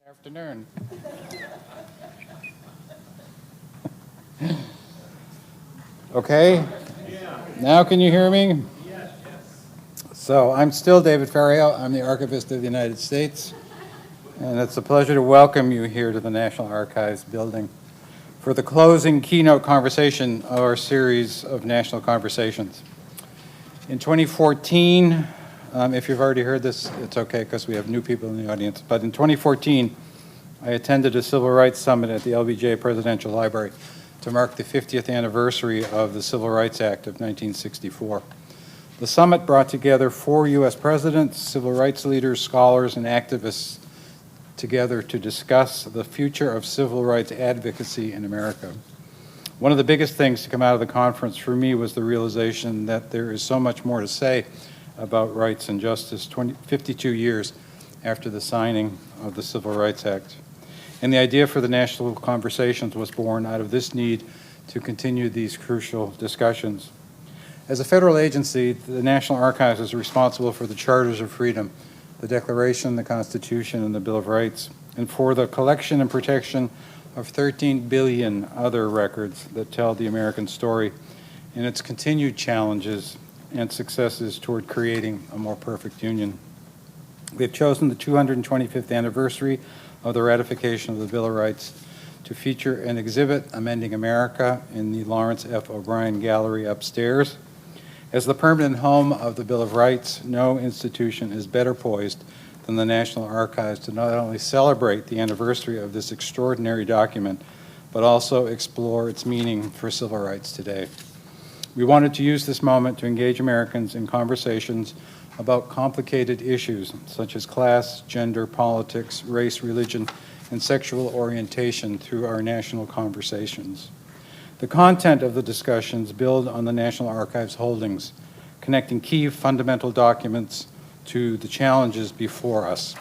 Afternoon. Okay, now can you hear me? Yes. So I'm still David Ferriero. I'm the Archivist of the United States, and it's a pleasure to welcome you here to the National Archives building for the closing keynote conversation of our series of national conversations. In 2014, if you've already heard this, it's okay because we have new people in the audience, but in 2014, I attended a Civil Rights Summit at the LBJ Presidential Library to mark the 50th anniversary of the Civil Rights Act of 1964. The summit brought together 4 U.S. presidents, civil rights leaders, scholars, and activists together to discuss the future of civil rights advocacy in America. One of the biggest things to come out of the conference for me was the realization that there is so much more to say about rights and justice 52 years after the signing of the Civil Rights Act. And the idea for the national conversations was born out of this need to continue these crucial discussions. As a federal agency, the National Archives is responsible for the Charters of Freedom, the Declaration, the Constitution, and the Bill of Rights, and for the collection and protection of 13 billion other records that tell the American story and its continued challenges and successes toward creating a more perfect union. We have chosen the 225th anniversary of the ratification of the Bill of Rights to feature an exhibit, Amending America, in the Lawrence F. O'Brien Gallery upstairs. As the permanent home of the Bill of Rights, no institution is better poised than the National Archives to not only celebrate the anniversary of this extraordinary document, but also explore its meaning for civil rights today. We wanted to use this moment to engage Americans in conversations about complicated issues such as class, gender, politics, race, religion, and sexual orientation through our national conversations. The content of the discussions build on the National Archives holdings, connecting key fundamental documents to the challenges before us.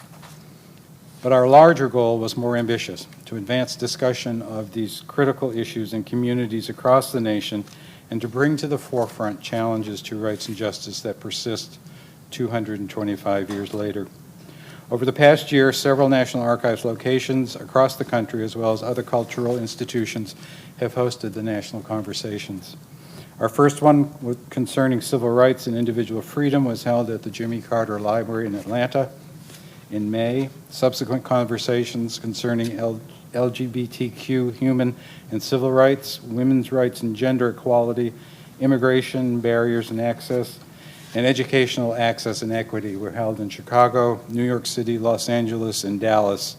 But our larger goal was more ambitious, to advance discussion of these critical issues in communities across the nation and to bring to the forefront challenges to rights and justice that persist 225 years later. Over the past year, several National Archives locations across the country, as well as other cultural institutions, have hosted the national conversations. Our first one concerning civil rights and individual freedom was held at the Jimmy Carter Library in Atlanta in May. Subsequent conversations concerning LGBTQ human and civil rights, women's rights and gender equality, immigration, barriers and access, and educational access and equity were held in Chicago, New York City, Los Angeles, and Dallas.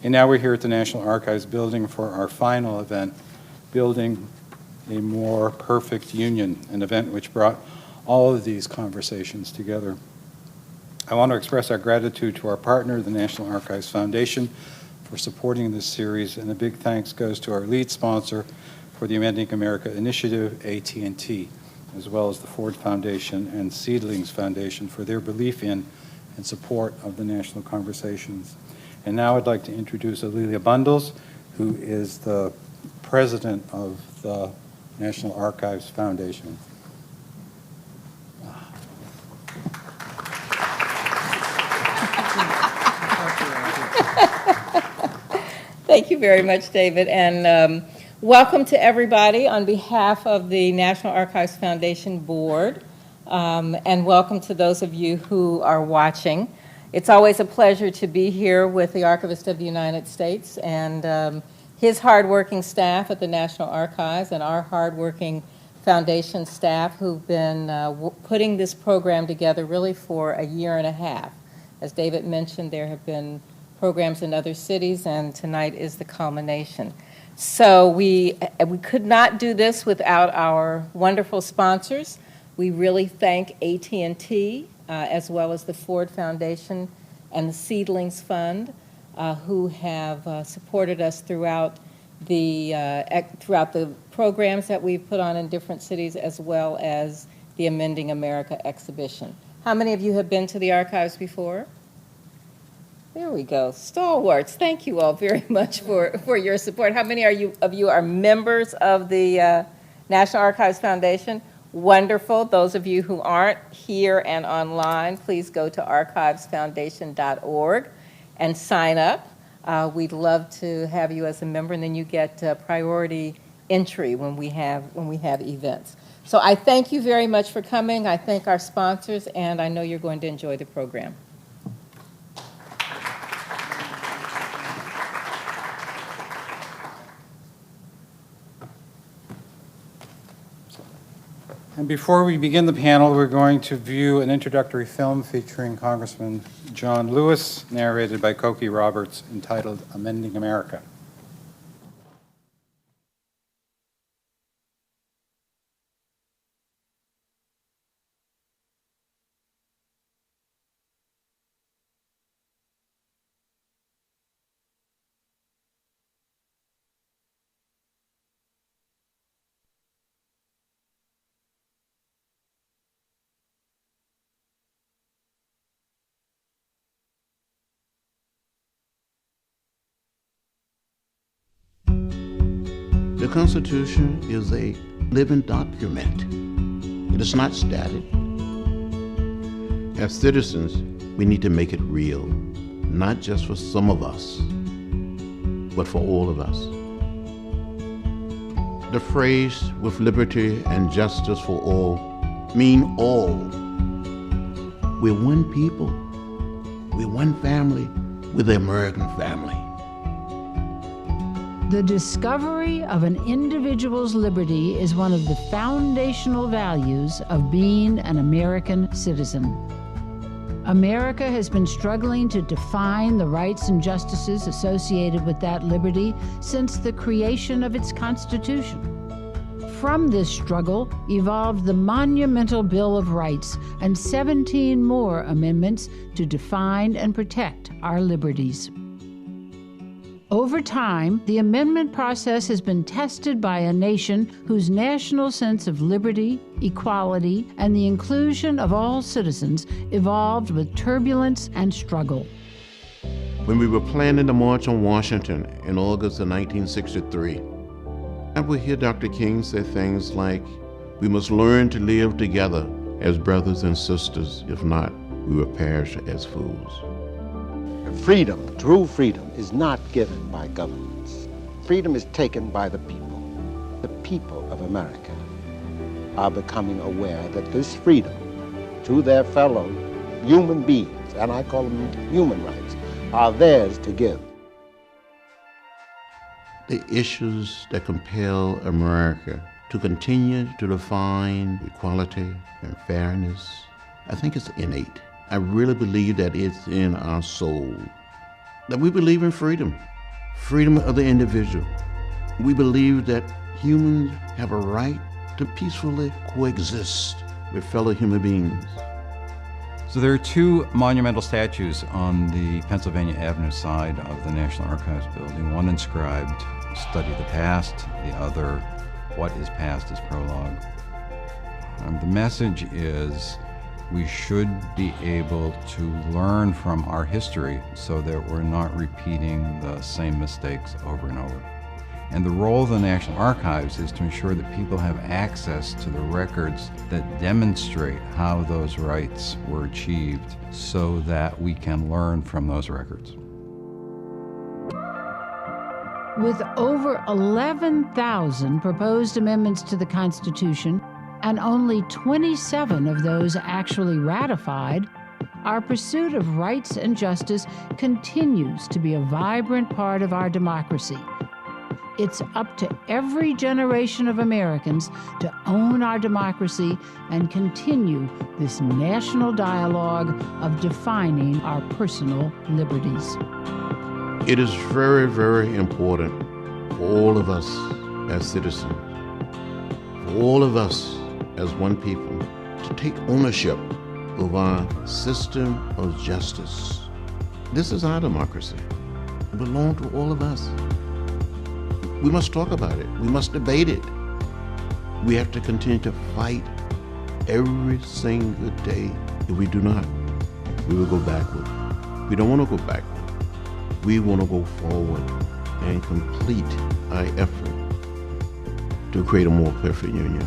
And now we're here at the National Archives building for our final event, Building a More Perfect Union, an event which brought all of these conversations together. I want to express our gratitude to our partner, the National Archives Foundation, for supporting this series, and a big thanks goes to our lead sponsor for the Amending America Initiative, AT&T, as well as the Ford Foundation and Seedlings Foundation for their belief in and support of the national conversations. And now I'd like to introduce Alelia Bundles, who is the president of the National Archives Foundation. Thank you very much, David, and welcome to everybody on behalf of the National Archives Foundation Board, and welcome to those of you who are watching. It's always a pleasure to be here with the Archivist of the United States and his hardworking staff at the National Archives and our hardworking foundation staff who've been putting this program together really for a year and a half. As David mentioned, there have been programs in other cities, and tonight is the culmination. So we could not do this without our wonderful sponsors. We really thank AT&T as well as the Ford Foundation and the Seedlings Fund who have supported us throughout the programs that we've put on in different cities, as well as the Amending America exhibition. How many of you have been to the archives before? There we go. Stalwarts. Thank you all very much for your support. How many of you are members of the National Archives Foundation? Wonderful. Those of you who aren't here and online, please go to archivesfoundation.org and sign up. We'd love to have you as a member, and then you get priority entry when we have events. So I thank you very much for coming. I thank our sponsors, and I know you're going to enjoy the program. And before we begin the panel, we're going to view an introductory film featuring Congressman John Lewis, narrated by Cokie Roberts, entitled Amending America. The Constitution is a living document. It is not static. As citizens, we need to make it real, not just for some of us, but for all of us. The phrase "with liberty and justice for all" mean all. We're one people. We're one family. We're the American family. The discovery of an individual's liberty is one of the foundational values of being an American citizen. America has been struggling to define the rights and justices associated with that liberty since the creation of its Constitution. From this struggle evolved the monumental Bill of Rights and 17 more amendments to define and protect our liberties. Over time, the amendment process has been tested by a nation whose national sense of liberty, equality, and the inclusion of all citizens evolved with turbulence and struggle. When we were planning the March on Washington in August of 1963, I would hear Dr. King say things like, "We must learn to live together as brothers and sisters. If not, we will perish as fools." Freedom, true freedom, is not given by governments. Freedom is taken by the people. The people of America are becoming aware that this freedom to their fellow human beings, and I call them human rights, are theirs to give. The issues that compel America to continue to define equality and fairness, I think it's innate. I really believe that it's in our soul, that we believe in freedom, freedom of the individual. We believe that humans have a right to peacefully coexist with fellow human beings. So there are two monumental statues on the Pennsylvania Avenue side of the National Archives building. One inscribed, "Study the past," the other, "What is past is prologue." The message is we should be able to learn from our history so that we're not repeating the same mistakes over and over. And the role of the National Archives is to ensure that people have access to the records that demonstrate how those rights were achieved so that we can learn from those records. With over 11,000 proposed amendments to the Constitution, and only 27 of those actually ratified, our pursuit of rights and justice continues to be a vibrant part of our democracy. It's up to every generation of Americans to own our democracy and continue this national dialogue of defining our personal liberties. It is very, very important for all of us as citizens, for all of us as one people, to take ownership of our system of justice. This is our democracy. It belongs to all of us. We must talk about it. We must debate it. We have to continue to fight every single day. If we do not, we will go backward. We don't want to go backward. We want to go forward and complete our effort to create a more perfect union.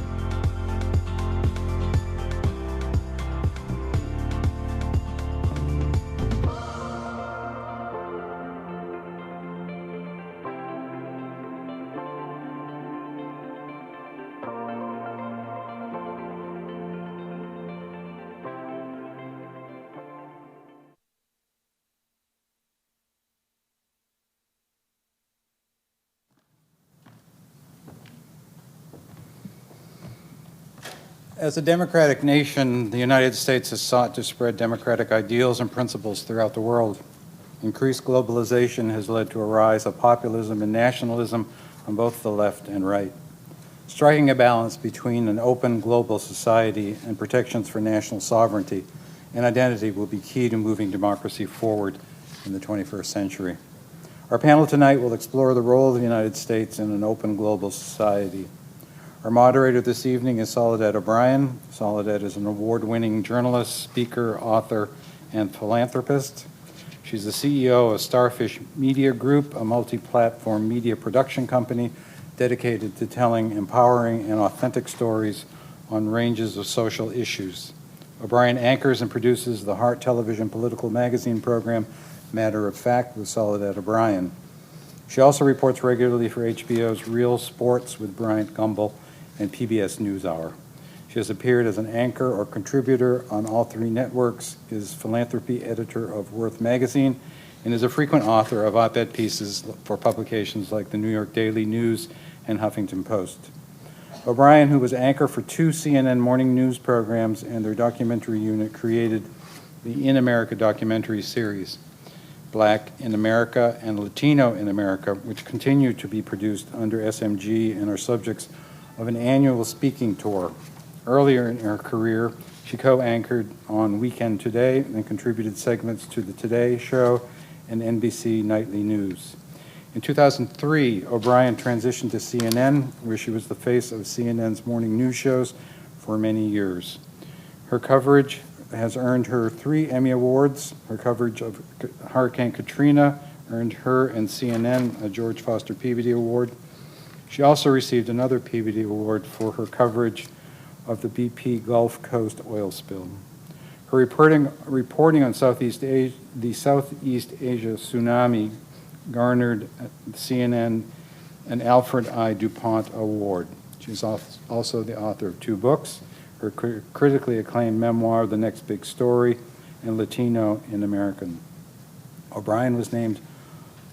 As a democratic nation, the United States has sought to spread democratic ideals and principles throughout the world. Increased globalization has led to a rise of populism and nationalism on both the left and right. Striking a balance between an open global society and protections for national sovereignty and identity will be key to moving democracy forward in the 21st century. Our panel tonight will explore the role of the United States in an open global society. Our moderator this evening is Soledad O'Brien. Soledad is an award-winning journalist, speaker, author, and philanthropist. She's the CEO of Starfish Media Group, a multi-platform media production company dedicated to telling empowering and authentic stories on ranges of social issues. O'Brien anchors and produces the Heart Television political magazine program, Matter of Fact, with Soledad O'Brien. She also reports regularly for HBO's Real Sports with Bryant Gumbel and PBS NewsHour. She has appeared as an anchor or contributor on all three networks, is philanthropy editor of Worth magazine, and is a frequent author of op-ed pieces for publications like the New York Daily News and Huffington Post. O'Brien, who was anchor for two CNN morning news programs and their documentary unit, created the In America documentary series, Black in America and Latino in America, which continue to be produced under SMG and are subjects of an annual speaking tour. Earlier in her career, she co-anchored on Weekend Today and contributed segments to the Today Show and NBC Nightly News. In 2003, O'Brien transitioned to CNN, where she was the face of CNN's morning news shows for many years. Her coverage has earned her 3 Emmy Awards. Her coverage of Hurricane Katrina earned her and CNN a George Foster Peabody Award. She also received another Peabody Award for her coverage of the BP Gulf Coast oil spill. Her reporting on the Southeast Asia tsunami garnered CNN an Alfred I. DuPont Award. She's also the author of 2 books, her critically acclaimed memoir, The Next Big Story, and Latino in American. O'Brien was named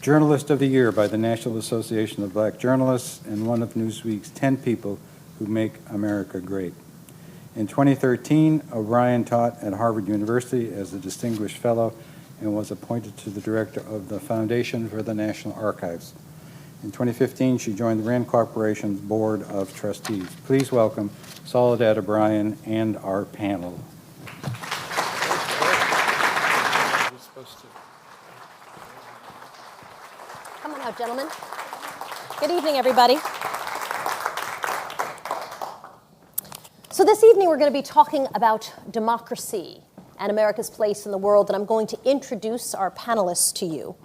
Journalist of the Year by the National Association of Black Journalists and one of Newsweek's 10 people who make America great. In 2013, O'Brien taught at Harvard University as a distinguished fellow and was appointed to the director of the Foundation for the National Archives. In 2015, she joined the RAND Corporation's Board of Trustees. Please welcome Soledad O'Brien and our panel. Come on out, gentlemen. Good evening, everybody. So this evening, we're going to be talking about democracy and America's place in the world, and I'm going to introduce our panelists to you.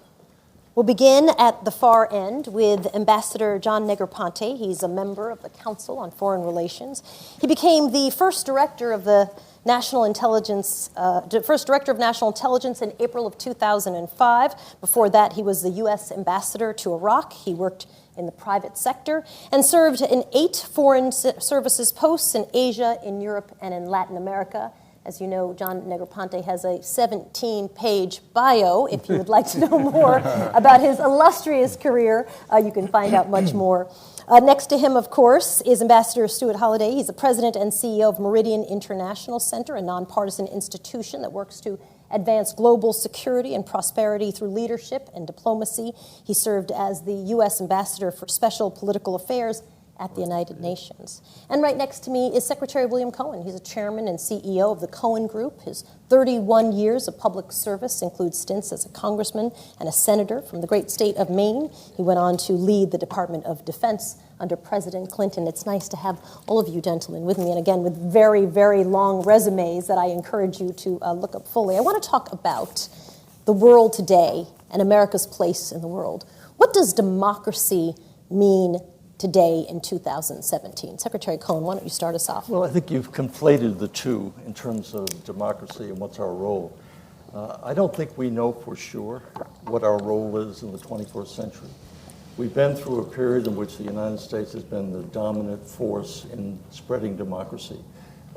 We'll begin at the far end with Ambassador John Negroponte. He's a member of the Council on Foreign Relations. He became the first director of the National Intelligence, in April of 2005. Before that, he was the U.S. ambassador to Iraq. He worked in the private sector and served in 8 foreign services posts in Asia, in Europe, and in Latin America. As you know, John Negroponte has a 17-page bio. If you would like to know more about his illustrious career, you can find out much more. Next to him, of course, is Ambassador Stuart Holiday. He's the president and CEO of Meridian International Center, a nonpartisan institution that works to advance global security and prosperity through leadership and diplomacy. He served as the U.S. ambassador for special political affairs at the United Nations. And right next to me is Secretary William Cohen. He's a chairman and CEO of the Cohen Group. His 31 years of public service include stints as a congressman and a senator from the great state of Maine. He went on to lead the Department of Defense under President Clinton. It's nice to have all of you gentlemen with me, and again, with very, very long resumes that I encourage you to look up fully. I want to talk about the world today and America's place in the world. What does democracy mean today in 2017? Secretary Cohen, why don't you start us off? Well, I think you've conflated the two in terms of democracy and what's our role. I don't think we know for sure what our role is in the 21st century. We've been through a period in which the United States has been the dominant force in spreading democracy,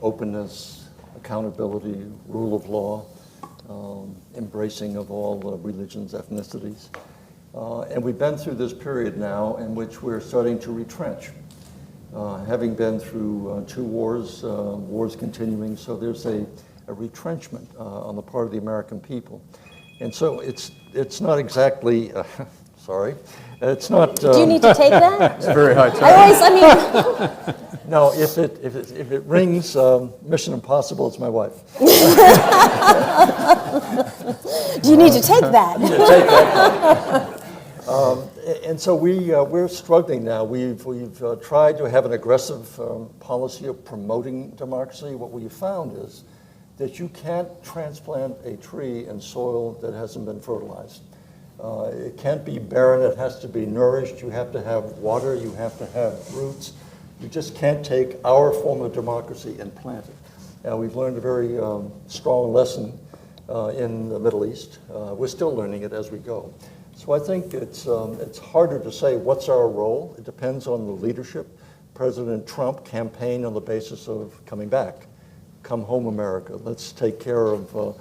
openness, accountability, rule of law, embracing of all religions, ethnicities. And we've been through this period now in which we're starting to retrench. having been through 2 wars, wars continuing, so there's a retrenchment on the part of the American people. And so it's not exactly, sorry, it's not... Do you need to take that? It's very high tech. I mean... No, if it rings, Mission Impossible, it's my wife. Do you need to take that? Take that. And so we're struggling now. We've tried to have an aggressive policy of promoting democracy. What we found is that you can't transplant a tree in soil that hasn't been fertilized. It can't be barren, it has to be nourished. You have to have water, you have to have roots. You just can't take our form of democracy and plant it. We've learned a very strong lesson in the Middle East. We're still learning it as we go. So I think it's harder to say what's our role. It depends on the leadership. President Trump campaigned on the basis of coming back. Come home, America. Let's take care of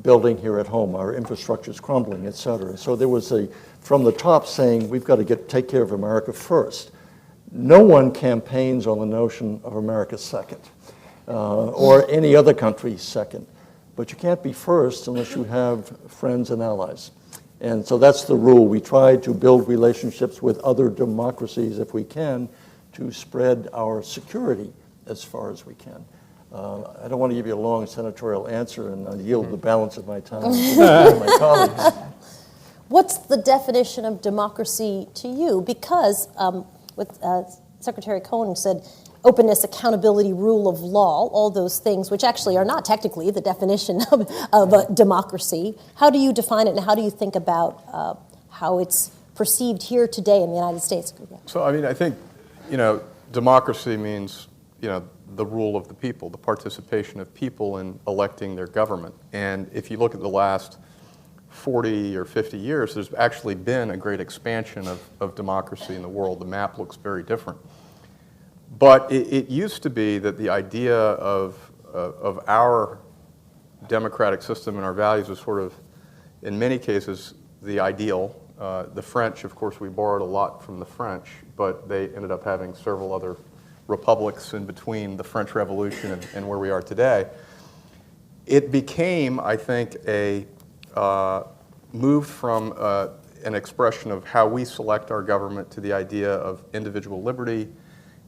building here at home. Our infrastructure is crumbling, et cetera. So there was from the top saying we've got to take care of America first. No one campaigns on the notion of America second, or any other country second. But you can't be first unless you have friends and allies. And so that's the rule. We try to build relationships with other democracies if we can to spread our security as far as we can. I don't want to give you a long senatorial answer and yield the balance of my time to my colleagues. What's the definition of democracy to you? Because what Secretary Cohen said, openness, accountability, rule of law, all those things, which actually are not technically the definition of a democracy. How do you define it, and how do you think about how it's perceived here today in the United States? So, I mean, I think, democracy means, the rule of the people, the participation of people in electing their government. And if you look at the last 40 or 50 years, there's actually been a great expansion of democracy in the world. The map looks very different. But it used to be that the idea of our democratic system and our values was sort of, in many cases, the ideal. The French, of course, we borrowed a lot from the French, but they ended up having several other republics in between the French Revolution and where we are today. It became, I think, moved from an expression of how we select our government to the idea of individual liberty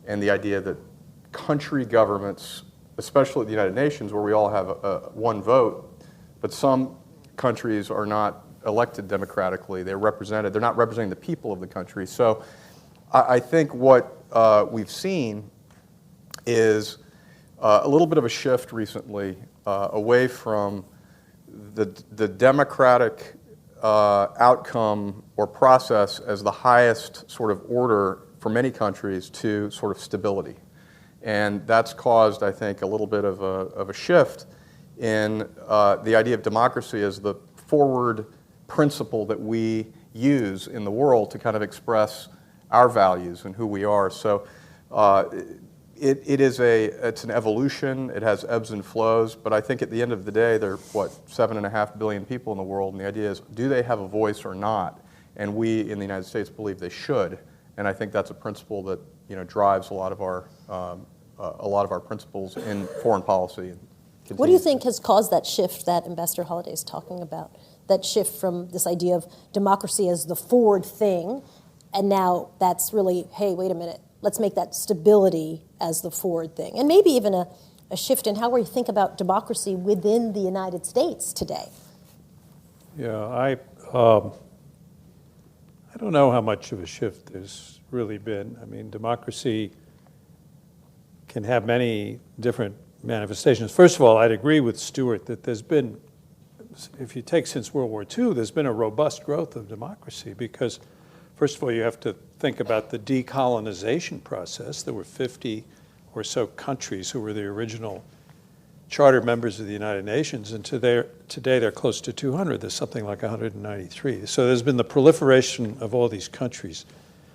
and the idea that country governments, especially the United Nations, where we all have one vote, but some countries are not elected democratically. They're not representing the people of the country. So I think what we've seen is a little bit of a shift recently away from the democratic outcome or process as the highest sort of order for many countries to sort of stability. And that's caused, I think, a little bit of a shift in the idea of democracy as the forward principle that we use in the world to kind of express our values and who we are. So it's an evolution. It has ebbs and flows, but I think at the end of the day, there are, 7.5 billion people in the world, and the idea is, do they have a voice or not? And we in the United States believe they should, and I think that's a principle that drives a lot of our principles in foreign policy. What do you think has caused that shift that Ambassador Holiday is talking about? That shift from this idea of democracy as the forward thing, and now that's really, hey, wait a minute, let's make that stability as the forward thing. And maybe even a shift in how we think about democracy within the United States today. Yeah, I don't know how much of a shift there's really been. I mean, democracy can have many different manifestations. First of all, I'd agree with Stuart that there's been, if you take since World War II, there's been a robust growth of democracy because, first of all, you have to think about the decolonization process. There were 50 or so countries who were the original charter members of the United Nations, and today they're close to 200. There's something like 193. So there's been the proliferation of all these countries.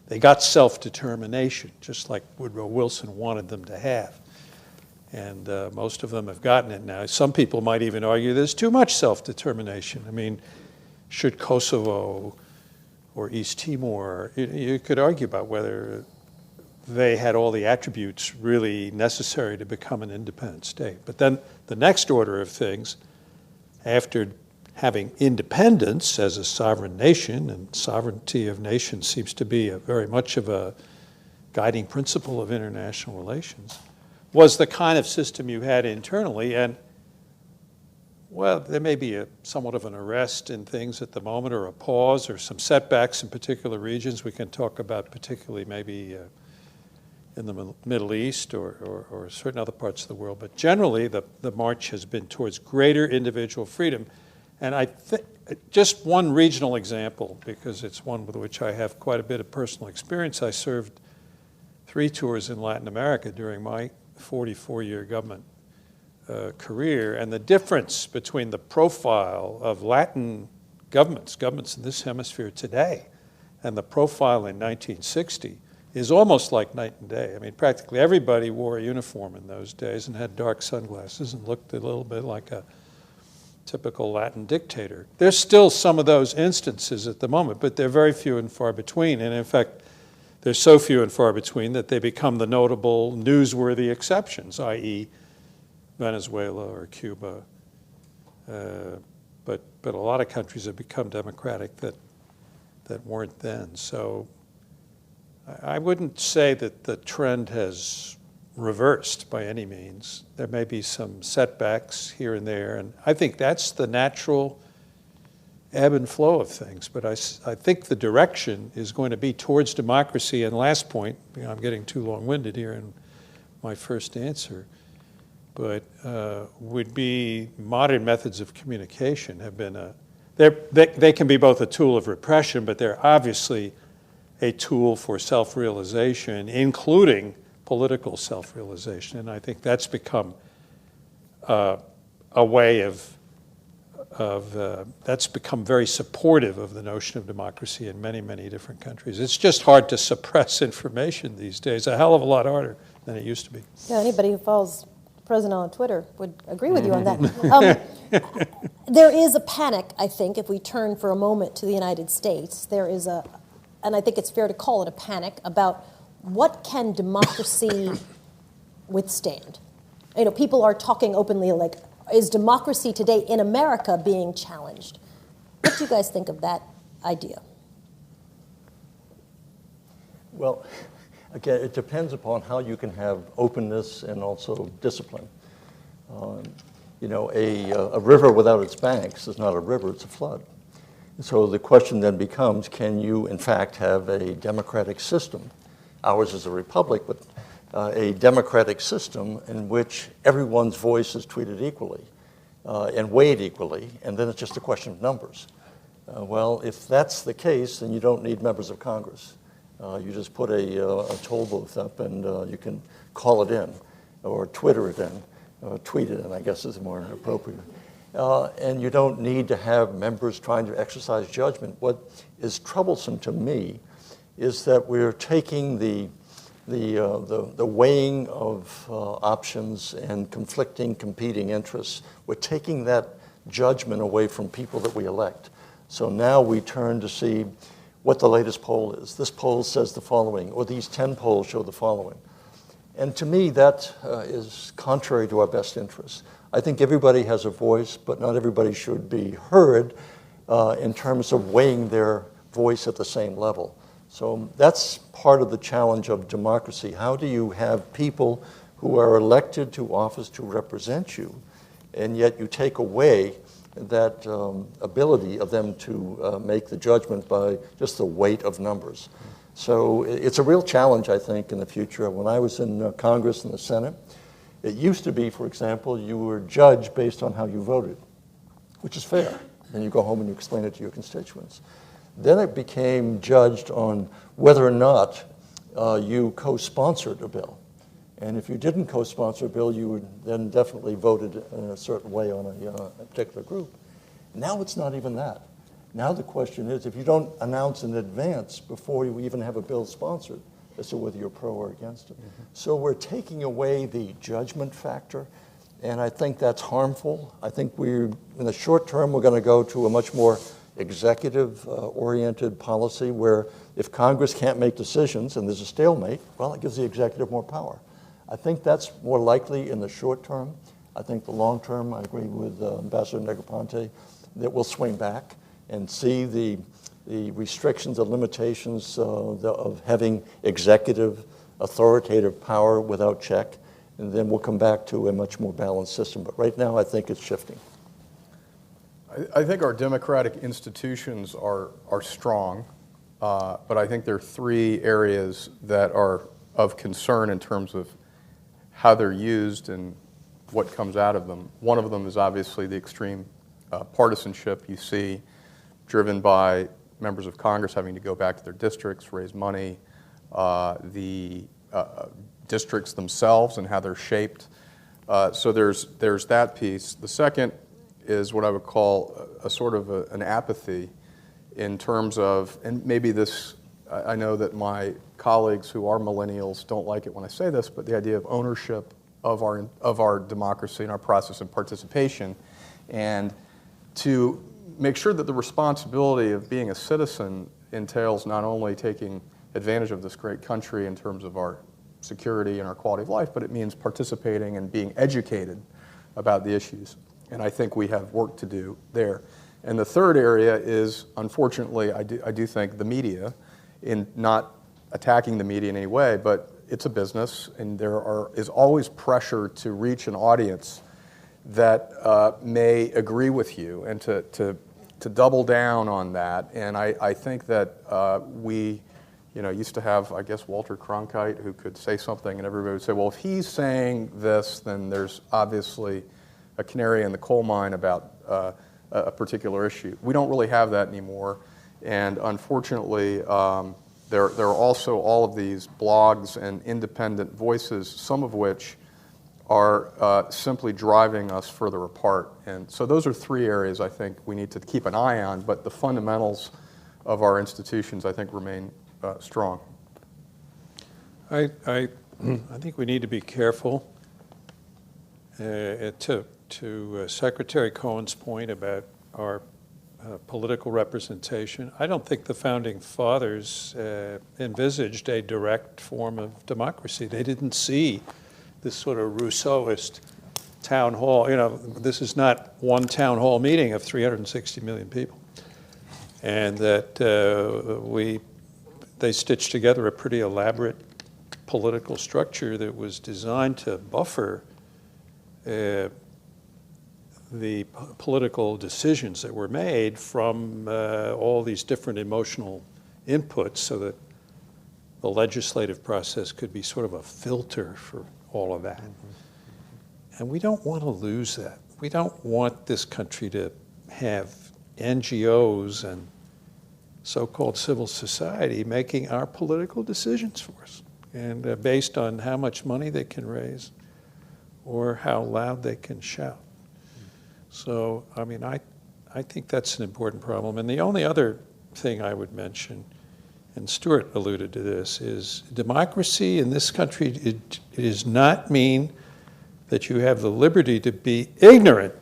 They got self-determination, just like Woodrow Wilson wanted them to have. And most of them have gotten it now. Some people might even argue there's too much self-determination. I mean, should Kosovo or East Timor, you could argue about whether they had all the attributes really necessary to become an independent state. But then the next order of things, after having independence as a sovereign nation, and sovereignty of nations seems to be very much of a guiding principle of international relations, was the kind of system you had internally. And, well, there may be somewhat of an arrest in things at the moment, or a pause, or some setbacks in particular regions. We can talk about particularly maybe in the Middle East or certain other parts of the world. But generally, the march has been towards greater individual freedom. And I think just one regional example, because it's one with which I have quite a bit of personal experience. I served 3 tours in Latin America during my 44-year government career, and the difference between the profile of Latin governments in this hemisphere today, and the profile in 1960 is almost like night and day. I mean, practically everybody wore a uniform in those days and had dark sunglasses and looked a little bit like a typical Latin dictator. There's still some of those instances at the moment, but they're very few and far between. And in fact, they're so few and far between that they become the notable, newsworthy exceptions, i.e. Venezuela or Cuba. But a lot of countries have become democratic that weren't then. So I wouldn't say that the trend has reversed by any means. There may be some setbacks here and there, and I think that's the natural ebb and flow of things. But I think the direction is going to be towards democracy. And last point, I'm getting too long-winded here in my first answer, but would be modern methods of communication have been they can be both a tool of repression, but they're obviously a tool for self-realization, including political self-realization. And I think that's become a way that's become very supportive of the notion of democracy in many, many different countries. It's just hard to suppress information these days, a hell of a lot harder than it used to be. Yeah, anybody who follows the president on Twitter would agree with you on that. There is a panic, I think, if we turn for a moment to the United States. There is and I think it's fair to call it a panic, about what can democracy withstand? You know, people are talking openly like, is democracy today in America being challenged? What do you guys think of that idea? Well, again, it depends upon how you can have openness and also discipline. You know, a river without its banks is not a river, it's a flood. So the question then becomes, can you in fact have a democratic system? Ours is a republic, but a democratic system in which everyone's voice is treated equally and weighed equally, and then it's just a question of numbers. Well, if that's the case, then you don't need members of Congress. You just put a toll booth up and you can call it in, or Twitter it in, or tweet it in, I guess is more appropriate. And you don't need to have members trying to exercise judgment. What is troublesome to me is that we're taking the weighing of options and conflicting, competing interests. We're taking that judgment away from people that we elect. So now we turn to see what the latest poll is. This poll says the following, or these 10 polls show the following. And to me, that is contrary to our best interests. I think everybody has a voice, but not everybody should be heard in terms of weighing their voice at the same level. So that's part of the challenge of democracy. How do you have people who are elected to office to represent you, and yet you take away that ability of them to make the judgment by just the weight of numbers? So it's a real challenge, I think, in the future. When I was in Congress and the Senate, it used to be, for example, you were judged based on how you voted, which is fair. Then you go home and you explain it to your constituents. Then it became judged on whether or not you co-sponsored a bill. And if you didn't co-sponsor a bill, you would then definitely voted in a certain way on a particular group. Now it's not even that. Now the question is, if you don't announce in advance before you even have a bill sponsored as to whether you're pro or against it. Mm-hmm. So we're taking away the judgment factor, and I think that's harmful. I think in the short term, we're going to go to a much more executive-oriented policy where if Congress can't make decisions and there's a stalemate, well, it gives the executive more power. I think that's more likely in the short term. I think the long term, I agree with Ambassador Negroponte, that we'll swing back and see the restrictions, the limitations of having executive authoritative power without check, and then we'll come back to a much more balanced system. But right now, I think it's shifting. I think our democratic institutions are strong, but I think there are three areas that are of concern in terms of how they're used and what comes out of them. One of them is obviously the extreme partisanship you see, driven by members of Congress having to go back to their districts, raise money, the districts themselves and how they're shaped. So there's that piece. The second is what I would call a sort of an apathy in terms of, and maybe this, I know that my colleagues who are millennials don't like it when I say this, but the idea of ownership of our democracy and our process of participation, and to make sure that the responsibility of being a citizen entails not only taking advantage of this great country in terms of our security and our quality of life, but it means participating and being educated about the issues. And I think we have work to do there. And the third area is, unfortunately, I do think the media, in not attacking the media in any way, but it's a business, and there is always pressure to reach an audience that may agree with you and to double down on that. And I think that we used to have, I guess, Walter Cronkite, who could say something and everybody would say, well, if he's saying this, then there's obviously a canary in the coal mine about a particular issue. We don't really have that anymore. And unfortunately, there are also all of these blogs and independent voices, some of which are simply driving us further apart. And so those are three areas I think we need to keep an eye on, but the fundamentals of our institutions, I think, remain strong. I think we need to be careful. To Secretary Cohen's point about our political representation, I don't think the Founding Fathers envisaged a direct form of democracy. They didn't see this sort of Rousseauist town hall. This is not one town hall meeting of 360 million people. And that they stitched together a pretty elaborate political structure that was designed to buffer the political decisions that were made from all these different emotional inputs so that the legislative process could be sort of a filter for all of that. And we don't want to lose that. We don't want this country to have NGOs and so-called civil society making our political decisions for us, and based on how much money they can raise or how loud they can shout. So, I mean, I think that's an important problem. And the only other thing I would mention, and Stuart alluded to this, is democracy in this country, it does not mean that you have the liberty to be ignorant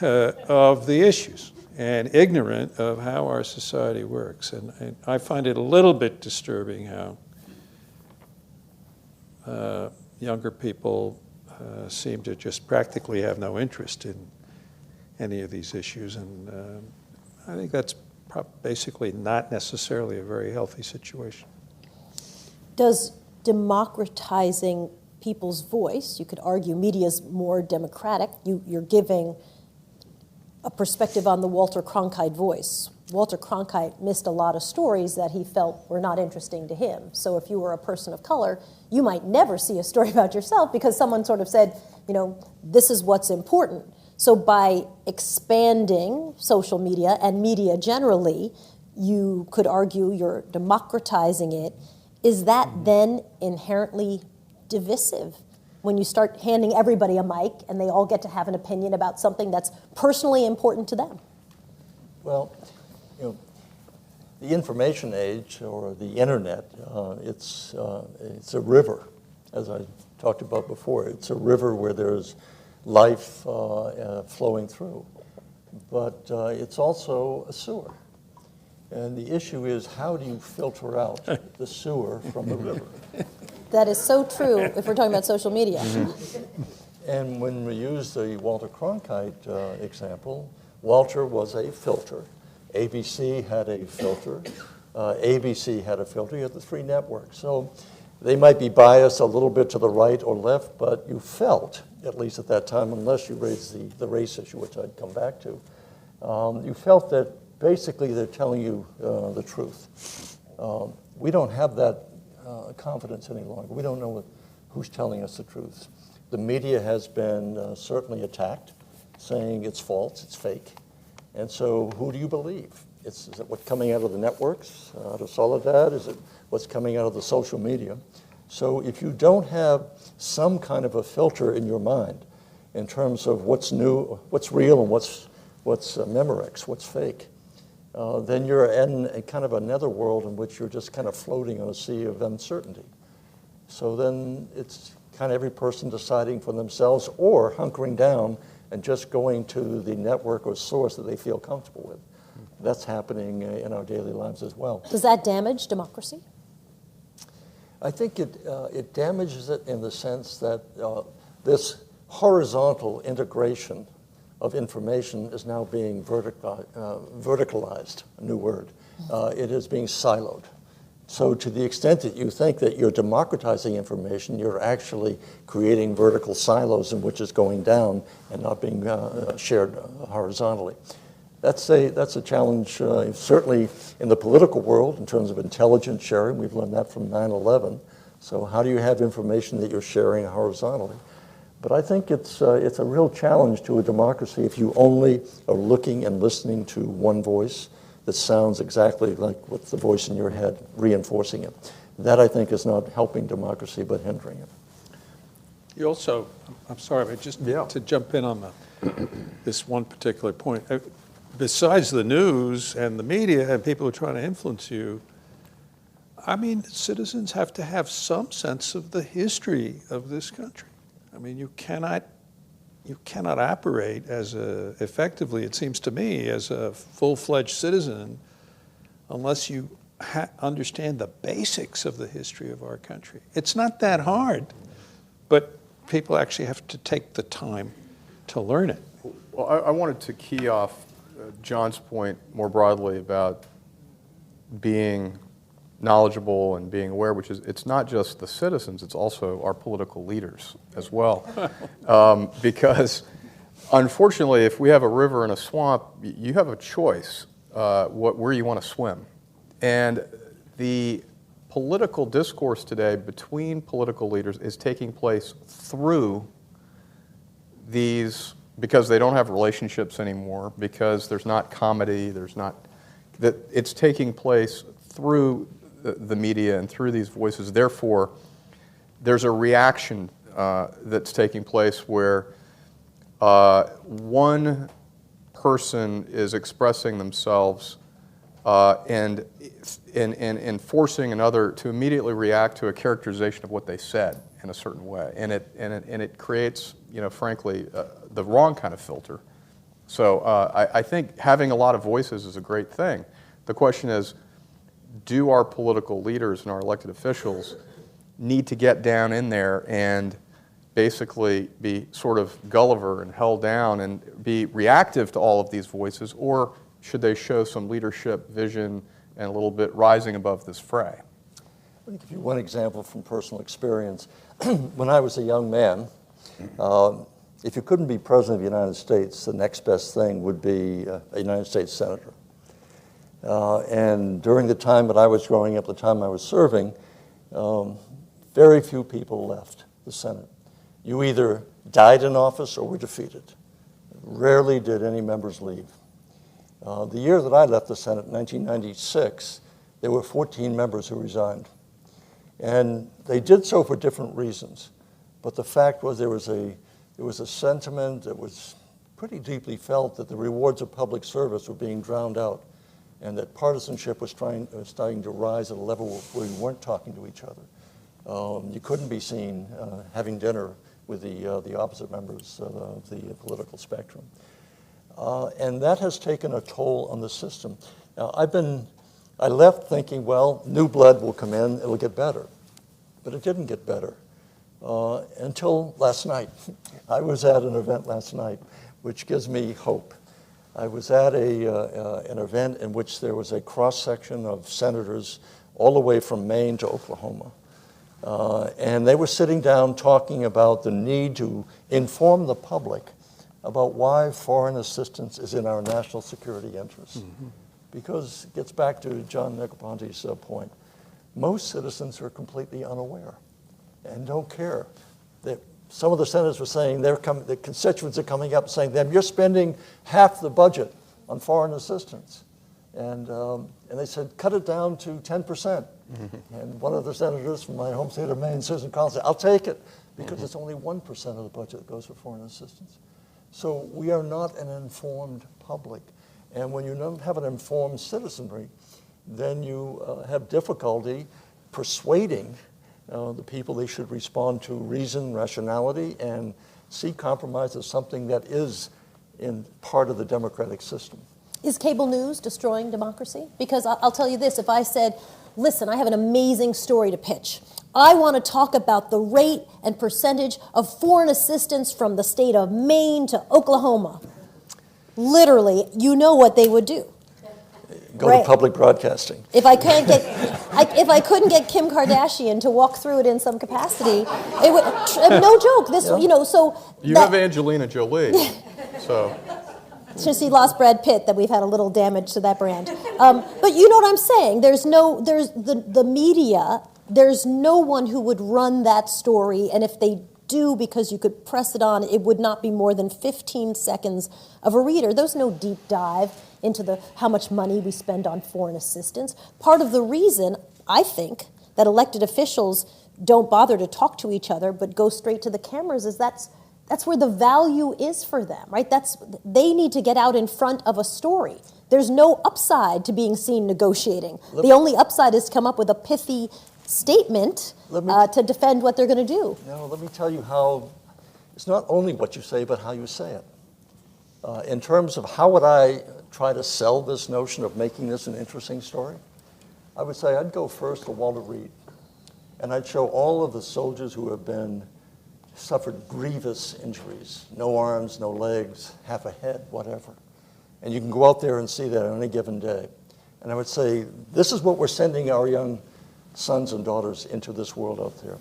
of the issues and ignorant of how our society works. And I find it a little bit disturbing how younger people seem to just practically have no interest in any of these issues. And I think that's basically not necessarily a very healthy situation. Does democratizing people's voice, you could argue media's more democratic, you're giving a perspective on the Walter Cronkite voice. Walter Cronkite missed a lot of stories that he felt were not interesting to him. So if you were a person of color, you might never see a story about yourself because someone sort of said, this is what's important. So by expanding social media and media generally, you could argue you're democratizing it. Is that then inherently divisive? When you start handing everybody a mic and they all get to have an opinion about something that's personally important to them? Well, the information age or the internet, it's a river, as I talked about before. It's a river where there's life flowing through. but it's also a sewer. And the issue is, how do you filter out the sewer from the river? That is so true if we're talking about social media. And when we use the Walter Cronkite example, Walter was a filter. ABC had a filter. ABC had a filter. You had the three networks. So they might be biased a little bit to the right or left, but you felt, at least at that time, unless you raised the race issue, which I'd come back to, you felt that basically they're telling you the truth. We don't have that confidence any longer. We don't know who's telling us the truth. The media has been certainly attacked, saying it's false, it's fake. And so who do you believe? Is it what's coming out of the networks, out of Soledad? Is it what's coming out of the social media? So if you don't have some kind of a filter in your mind in terms of what's new, what's real, and what's Memorex, what's fake, then you're in a kind of another world in which you're just kind of floating on a sea of uncertainty. So then it's kind of every person deciding for themselves or hunkering down and just going to the network or source that they feel comfortable with. That's happening in our daily lives as well. Does that damage democracy? I think it damages it in the sense that this horizontal integration of information is now being verticalized, a new word. It is being siloed. So to the extent that you think that you're democratizing information, you're actually creating vertical silos in which it's going down and not being shared horizontally. That's a challenge, certainly in the political world in terms of intelligence sharing. We've learned that from 9/11. So how do you have information that you're sharing horizontally? But I think it's a real challenge to a democracy if you only are looking and listening to one voice that sounds exactly like what's the voice in your head, reinforcing it. That, I think, is not helping democracy, but hindering it. You also, I'm sorry, but just to jump in on this one particular point, besides the news and the media and people who are trying to influence you, I mean, citizens have to have some sense of the history of this country. I mean, you cannot operate effectively, it seems to me, as a full-fledged citizen unless you understand the basics of the history of our country. It's not that hard, but people actually have to take the time to learn it. Well, I wanted to key off John's point more broadly about being knowledgeable and being aware, which is, it's not just the citizens, it's also our political leaders as well. Because unfortunately, if we have a river and a swamp, you have a choice where you want to swim. And the political discourse today between political leaders is taking place through these, because they don't have relationships anymore, because there's not comedy, that it's taking place through the media and through these voices. Therefore, there's a reaction that's taking place where one person is expressing themselves and forcing another to immediately react to a characterization of what they said in a certain way, and it creates, frankly, the wrong kind of filter. So I think having a lot of voices is a great thing. The question is, do our political leaders and our elected officials need to get down in there and basically be sort of Gulliver and held down and be reactive to all of these voices, or should they show some leadership, vision, and a little bit rising above this fray? Let me give you one example from personal experience. When I was a young man, if you couldn't be president of the United States, the next best thing would be a United States senator. And during the time that I was growing up, the time I was serving, very few people left the Senate. You either died in office or were defeated. Rarely did any members leave. The year that I left the Senate, 1996, there were 14 members who resigned. And they did so for different reasons. But the fact was there was a sentiment that was pretty deeply felt that the rewards of public service were being drowned out, and that partisanship was starting to rise at a level where we weren't talking to each other. You couldn't be seen having dinner with the opposite members of the political spectrum. And that has taken a toll on the system. Now, I left thinking, well, new blood will come in, it'll get better. But it didn't get better until last night. I was at an event last night, which gives me hope. I was at an event in which there was a cross-section of senators all the way from Maine to Oklahoma. And they were sitting down talking about the need to inform the public about why foreign assistance is in our national security interests. Mm-hmm. Because it gets back to John Negroponte's point. Most citizens are completely unaware and don't care. Some of the senators were saying the constituents are coming up saying to them, you're spending half the budget on foreign assistance. And they said, cut it down to 10%. Mm-hmm. And one of the senators from my home state of Maine, Susan Collins, said, I'll take it, because it's only 1% of the budget that goes for foreign assistance. So we are not an informed public. And when you don't have an informed citizenry, then you have difficulty persuading the people they should respond to reason, rationality, and see compromise as something that is in part of the democratic system. Is cable news destroying democracy? Because I'll tell you this, if I said, listen, I have an amazing story to pitch. I want to talk about the rate and percentage of foreign assistance from the state of Maine to Oklahoma. Literally, you know what they would do. Go to public broadcasting. If I couldn't get Kim Kardashian to walk through it in some capacity, it would. No joke. This, yeah. So you have Angelina Jolie, so. Since he lost Brad Pitt, that we've had a little damage to that brand. But you know what I'm saying? There's the media. There's no one who would run that story, and if they do, because you could press it on, it would not be more than 15 seconds of a reader. There's no deep dive into how much money we spend on foreign assistance. Part of the reason, I think, that elected officials don't bother to talk to each other but go straight to the cameras is that's where the value is for them, right? They need to get out in front of a story. There's no upside to being seen negotiating. The only upside is to come up with a pithy statement to defend what they're going to do. No, let me tell you how, it's not only what you say, but how you say it. In terms of how would I try to sell this notion of making this an interesting story, I would say I'd go first to Walter Reed, and I'd show all of the soldiers who have suffered grievous injuries, no arms, no legs, half a head, whatever. And you can go out there and see that on any given day. And I would say, this is what we're sending our young sons and daughters into this world out there.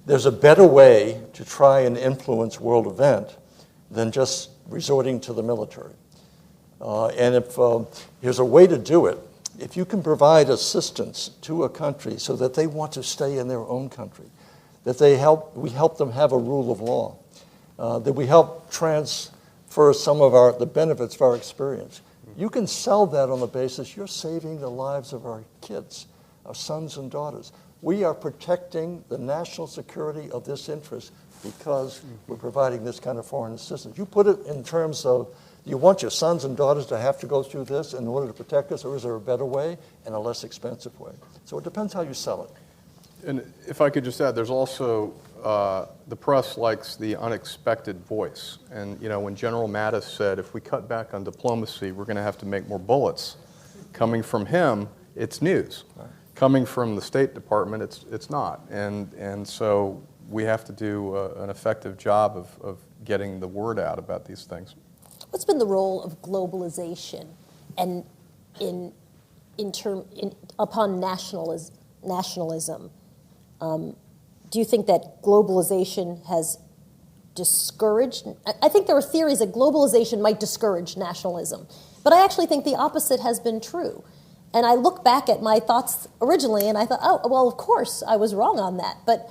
There's a better way to try and influence world event than just resorting to the military. And if here's a way to do it, if you can provide assistance to a country so that they want to stay in their own country, that we help them have a rule of law, that we help transfer some of the benefits of our experience. You can sell that on the basis you're saving the lives of our kids, our sons and daughters. We are protecting the national security of this interest because we're providing this kind of foreign assistance. You put it in terms of, you want your sons and daughters to have to go through this in order to protect us, or is there a better way and a less expensive way? So it depends how you sell it. And if I could just add, there's also, the press likes the unexpected voice. And when General Mattis said, if we cut back on diplomacy, we're going to have to make more bullets, coming from him, it's news. Right. Coming from the State Department, it's not. And so we have to do an effective job of getting the word out about these things. What's been the role of globalization and upon nationalism? Do you think that globalization has discouraged? I think there are theories that globalization might discourage nationalism, but I actually think the opposite has been true. And I look back at my thoughts originally, and I thought, oh, well, of course I was wrong on that, but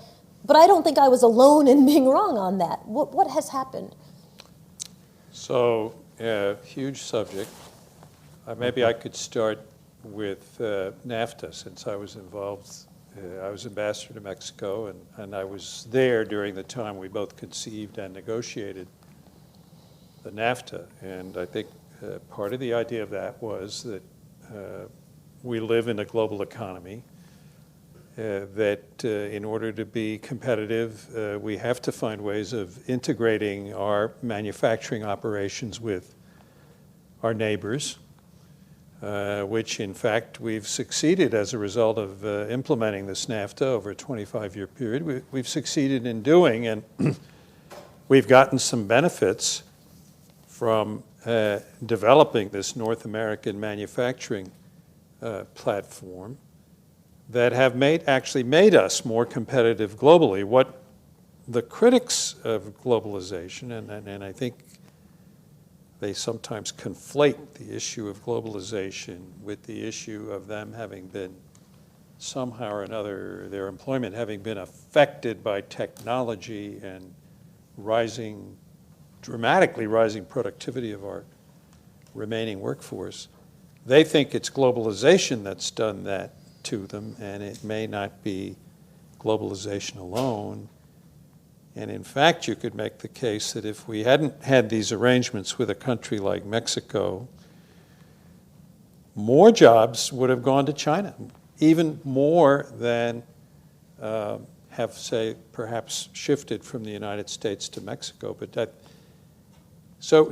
I don't think I was alone in being wrong on that. What has happened? So, huge subject. Maybe I could start with Nafta, since I was involved. I was ambassador to Mexico, and I was there during the time we both conceived and negotiated the Nafta. And I think part of the idea of that was that we live in a global economy, that in order to be competitive, we have to find ways of integrating our manufacturing operations with our neighbors, which in fact we've succeeded as a result of implementing this NAFTA over a 25-year period. We've succeeded in doing, and we've gotten some benefits from developing this North American manufacturing platform that have actually made us more competitive globally. What the critics of globalization, and I think they sometimes conflate the issue of globalization with the issue of them having been somehow or another, their employment having been affected by technology and dramatically rising productivity of our remaining workforce. They think it's globalization that's done that to them, and it may not be globalization alone. And in fact, you could make the case that if we hadn't had these arrangements with a country like Mexico, more jobs would have gone to China, even more than have, say, perhaps shifted from the United States to Mexico. So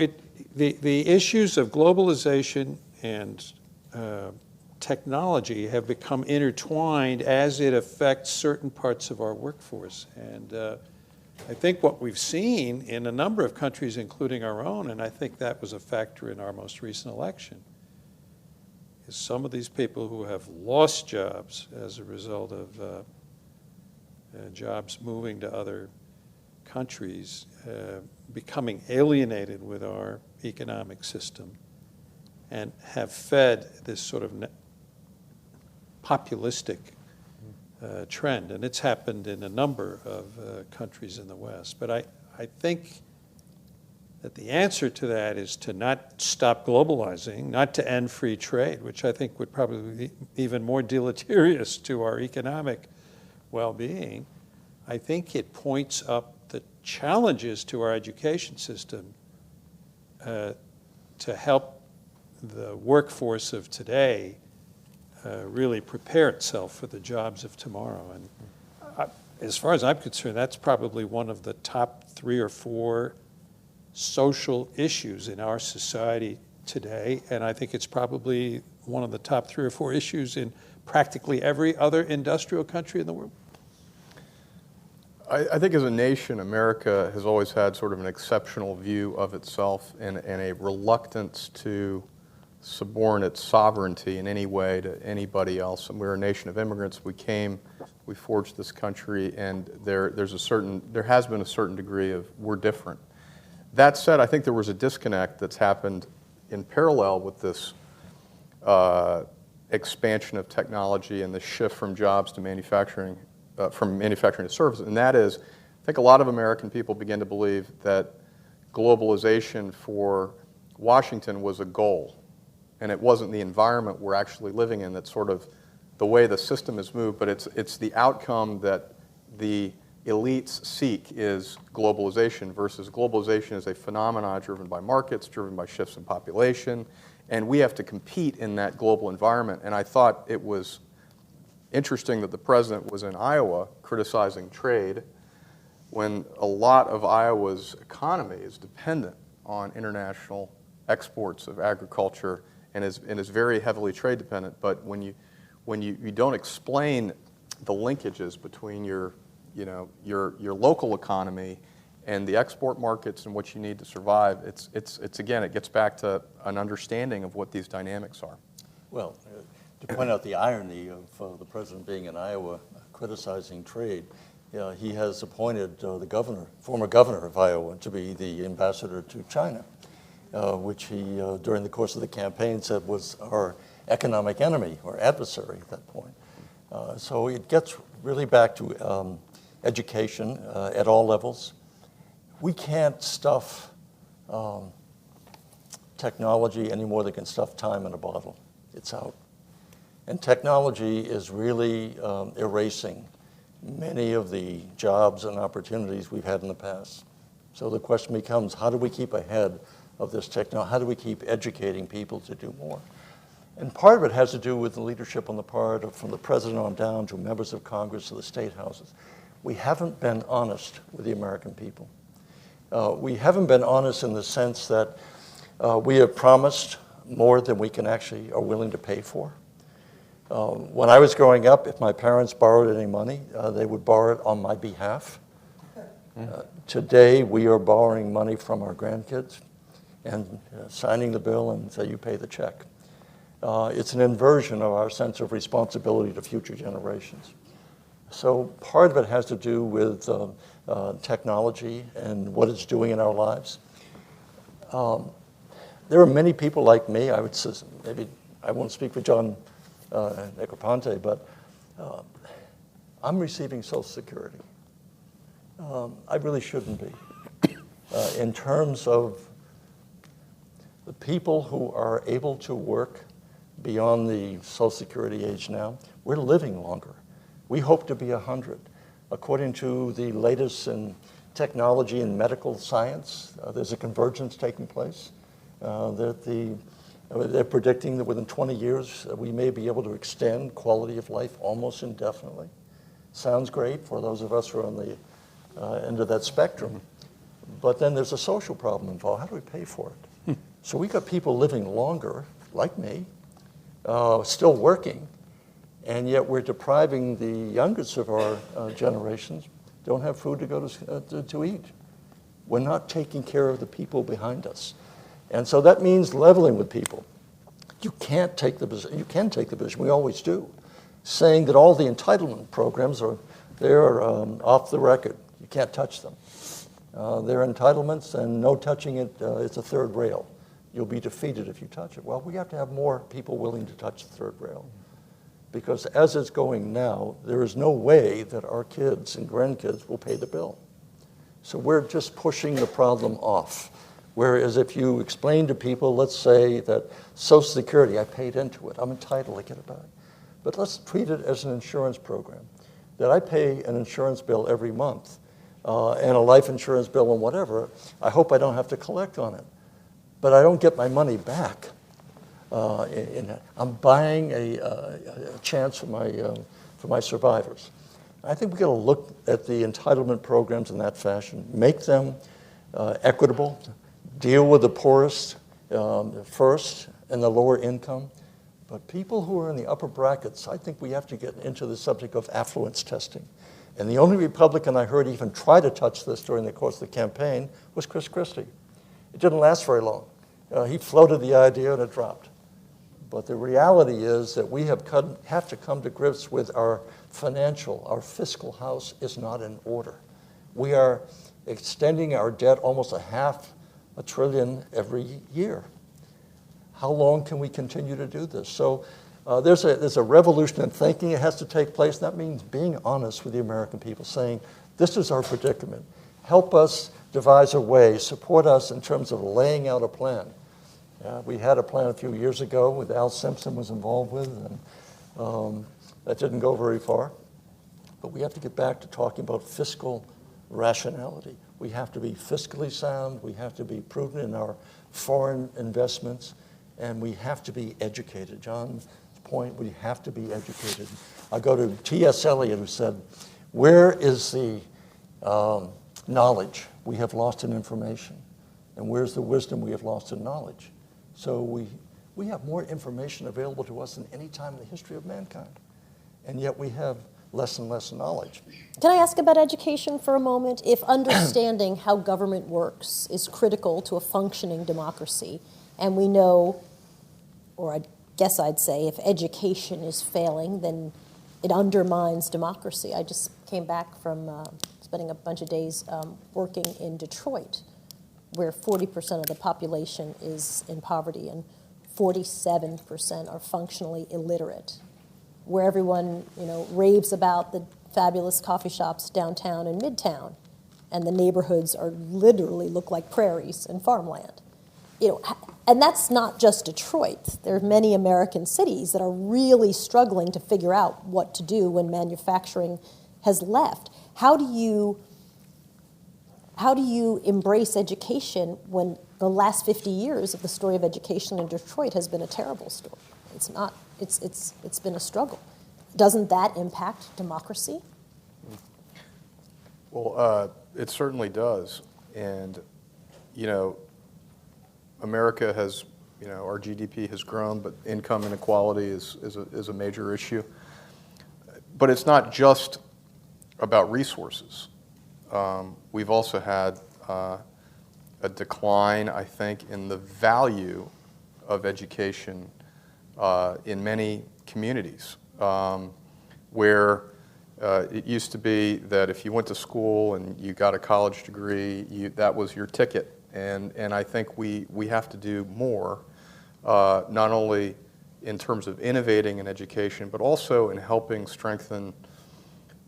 the issues of globalization and technology have become intertwined as it affects certain parts of our workforce. And I think what we've seen in a number of countries, including our own, and I think that was a factor in our most recent election, is some of these people who have lost jobs as a result of jobs moving to other countries, becoming alienated with our economic system, and have fed this sort of populistic trend. And it's happened in a number of countries in the West. But I think that the answer to that is to not stop globalizing, not to end free trade, which I think would probably be even more deleterious to our economic well-being. I think it points up the challenges to our education system to help the workforce of today really prepare itself for the jobs of tomorrow. And as far as I'm concerned, that's probably one of the top 3 or 4 social issues in our society today, and I think it's probably one of the top 3 or 4 issues in practically every other industrial country in the world. I think as a nation, America has always had sort of an exceptional view of itself and a reluctance to suborn its sovereignty in any way to anybody else. And we're a nation of immigrants. We came, we forged this country, and there has been a certain degree of we're different. That said, I think there was a disconnect that's happened in parallel with this expansion of technology and the shift from jobs to manufacturing, from manufacturing to services, and that is, I think a lot of American people begin to believe that globalization for Washington was a goal, and it wasn't the environment we're actually living in that's sort of the way the system has moved, but it's the outcome that the elites seek is globalization versus globalization is a phenomenon driven by markets, driven by shifts in population, and we have to compete in that global environment. And I thought it was interesting that the president was in Iowa criticizing trade when a lot of Iowa's economy is dependent on international exports of agriculture and is very heavily trade dependent. But when you don't explain the linkages between your local economy and the export markets and what you need to survive, it's again, it gets back to an understanding of what these dynamics are. Well, to point out the irony of the president being in Iowa criticizing trade, he has appointed the former governor of Iowa to be the ambassador to China, which he, during the course of the campaign, said was our economic enemy or adversary at that point. So it gets really back to education at all levels. We can't stuff technology any more than can stuff time in a bottle. It's out. And technology is really erasing many of the jobs and opportunities we've had in the past. So the question becomes, how do we keep ahead of this technology? How do we keep educating people to do more? And part of it has to do with the leadership on the part of, from the president on down to members of Congress to the state houses. We haven't been honest with the American people. We haven't been honest in the sense that We have promised more than we can actually are willing to pay for. When I was growing up, if my parents borrowed any money, they would borrow it on my behalf. Today, we are borrowing money from our grandkids and signing the bill and say, you pay the check. It's an inversion of our sense of responsibility to future generations. So part of it has to do with technology and what it's doing in our lives. There are many people like me, I would say, maybe I won't speak for John Negroponte, but I'm receiving Social Security. I really shouldn't be. In terms of the people who are able to work beyond the Social Security age now, we're living longer. We hope to be 100. According to the latest in technology and medical science, there's a convergence taking place. They're predicting that within 20 years, we may be able to extend quality of life almost indefinitely. Sounds great for those of us who are on the end of that spectrum. But then there's a social problem involved. How do we pay for it? So we got people living longer, like me, still working, and yet we're depriving the youngest of our generations, don't have food to go to eat. We're not taking care of the people behind us. And so that means leveling with people. You can't take the position, you can take the position, we always do, saying that all the entitlement programs they're off the record. You can't touch them. They're entitlements, and no touching it, it's a third rail. You'll be defeated if you touch it. Well, we have to have more people willing to touch the third rail. Because as it's going now, there is no way that our kids and grandkids will pay the bill. So we're just pushing the problem off. Whereas if you explain to people, let's say that Social Security, I paid into it, I'm entitled to get it back. But let's treat it as an insurance program, that I pay an insurance bill every month and a life insurance bill and whatever. I hope I don't have to collect on it. But I don't get my money back. I'm buying a chance for my survivors. I think we've got to look at the entitlement programs in that fashion, make them equitable, deal with the poorest first and the lower income. But people who are in the upper brackets, I think we have to get into the subject of affluence testing. And the only Republican I heard even try to touch this during the course of the campaign was Chris Christie. It didn't last very long. He floated the idea and it dropped. But the reality is that we have to come to grips with our fiscal house is not in order. We are extending our debt almost $500 billion every year. How long can we continue to do this? So there's a revolution in thinking. It has to take place. That means being honest with the American people, saying, this is our predicament. Help us devise a way, support us in terms of laying out a plan. We had a plan a few years ago that Al Simpson was involved with, and that didn't go very far. But we have to get back to talking about fiscal rationality. We have to be fiscally sound, we have to be prudent in our foreign investments, and we have to be educated. John's point, we have to be educated. I go to T.S. Eliot, who said, where is the knowledge we have lost in information? And where's the wisdom we have lost in knowledge? So we have more information available to us than any time in the history of mankind. And yet we have less and less knowledge. Can I ask about education for a moment? If understanding how government works is critical to a functioning democracy, and we know, or I guess I'd say, if education is failing, then it undermines democracy. I just came back from spending a bunch of days working in Detroit, where 40% of the population is in poverty and 47% are functionally illiterate, where everyone raves about the fabulous coffee shops downtown and midtown, and the neighborhoods are literally look like prairies and farmland. And that's not just Detroit. There are many American cities that are really struggling to figure out what to do when manufacturing has left. How do you embrace education when the last 50 years of the story of education in Detroit has been a terrible story? It's not. It's been a struggle. Doesn't that impact democracy? Well, it certainly does. And, America has, our GDP has grown, but income inequality is a major issue. But it's not just about resources. We've also had a decline, I think, in the value of education in many communities, where it used to be that if you went to school and you got a college degree, that was your ticket. And I think we have to do more, not only in terms of innovating in education, but also in helping strengthen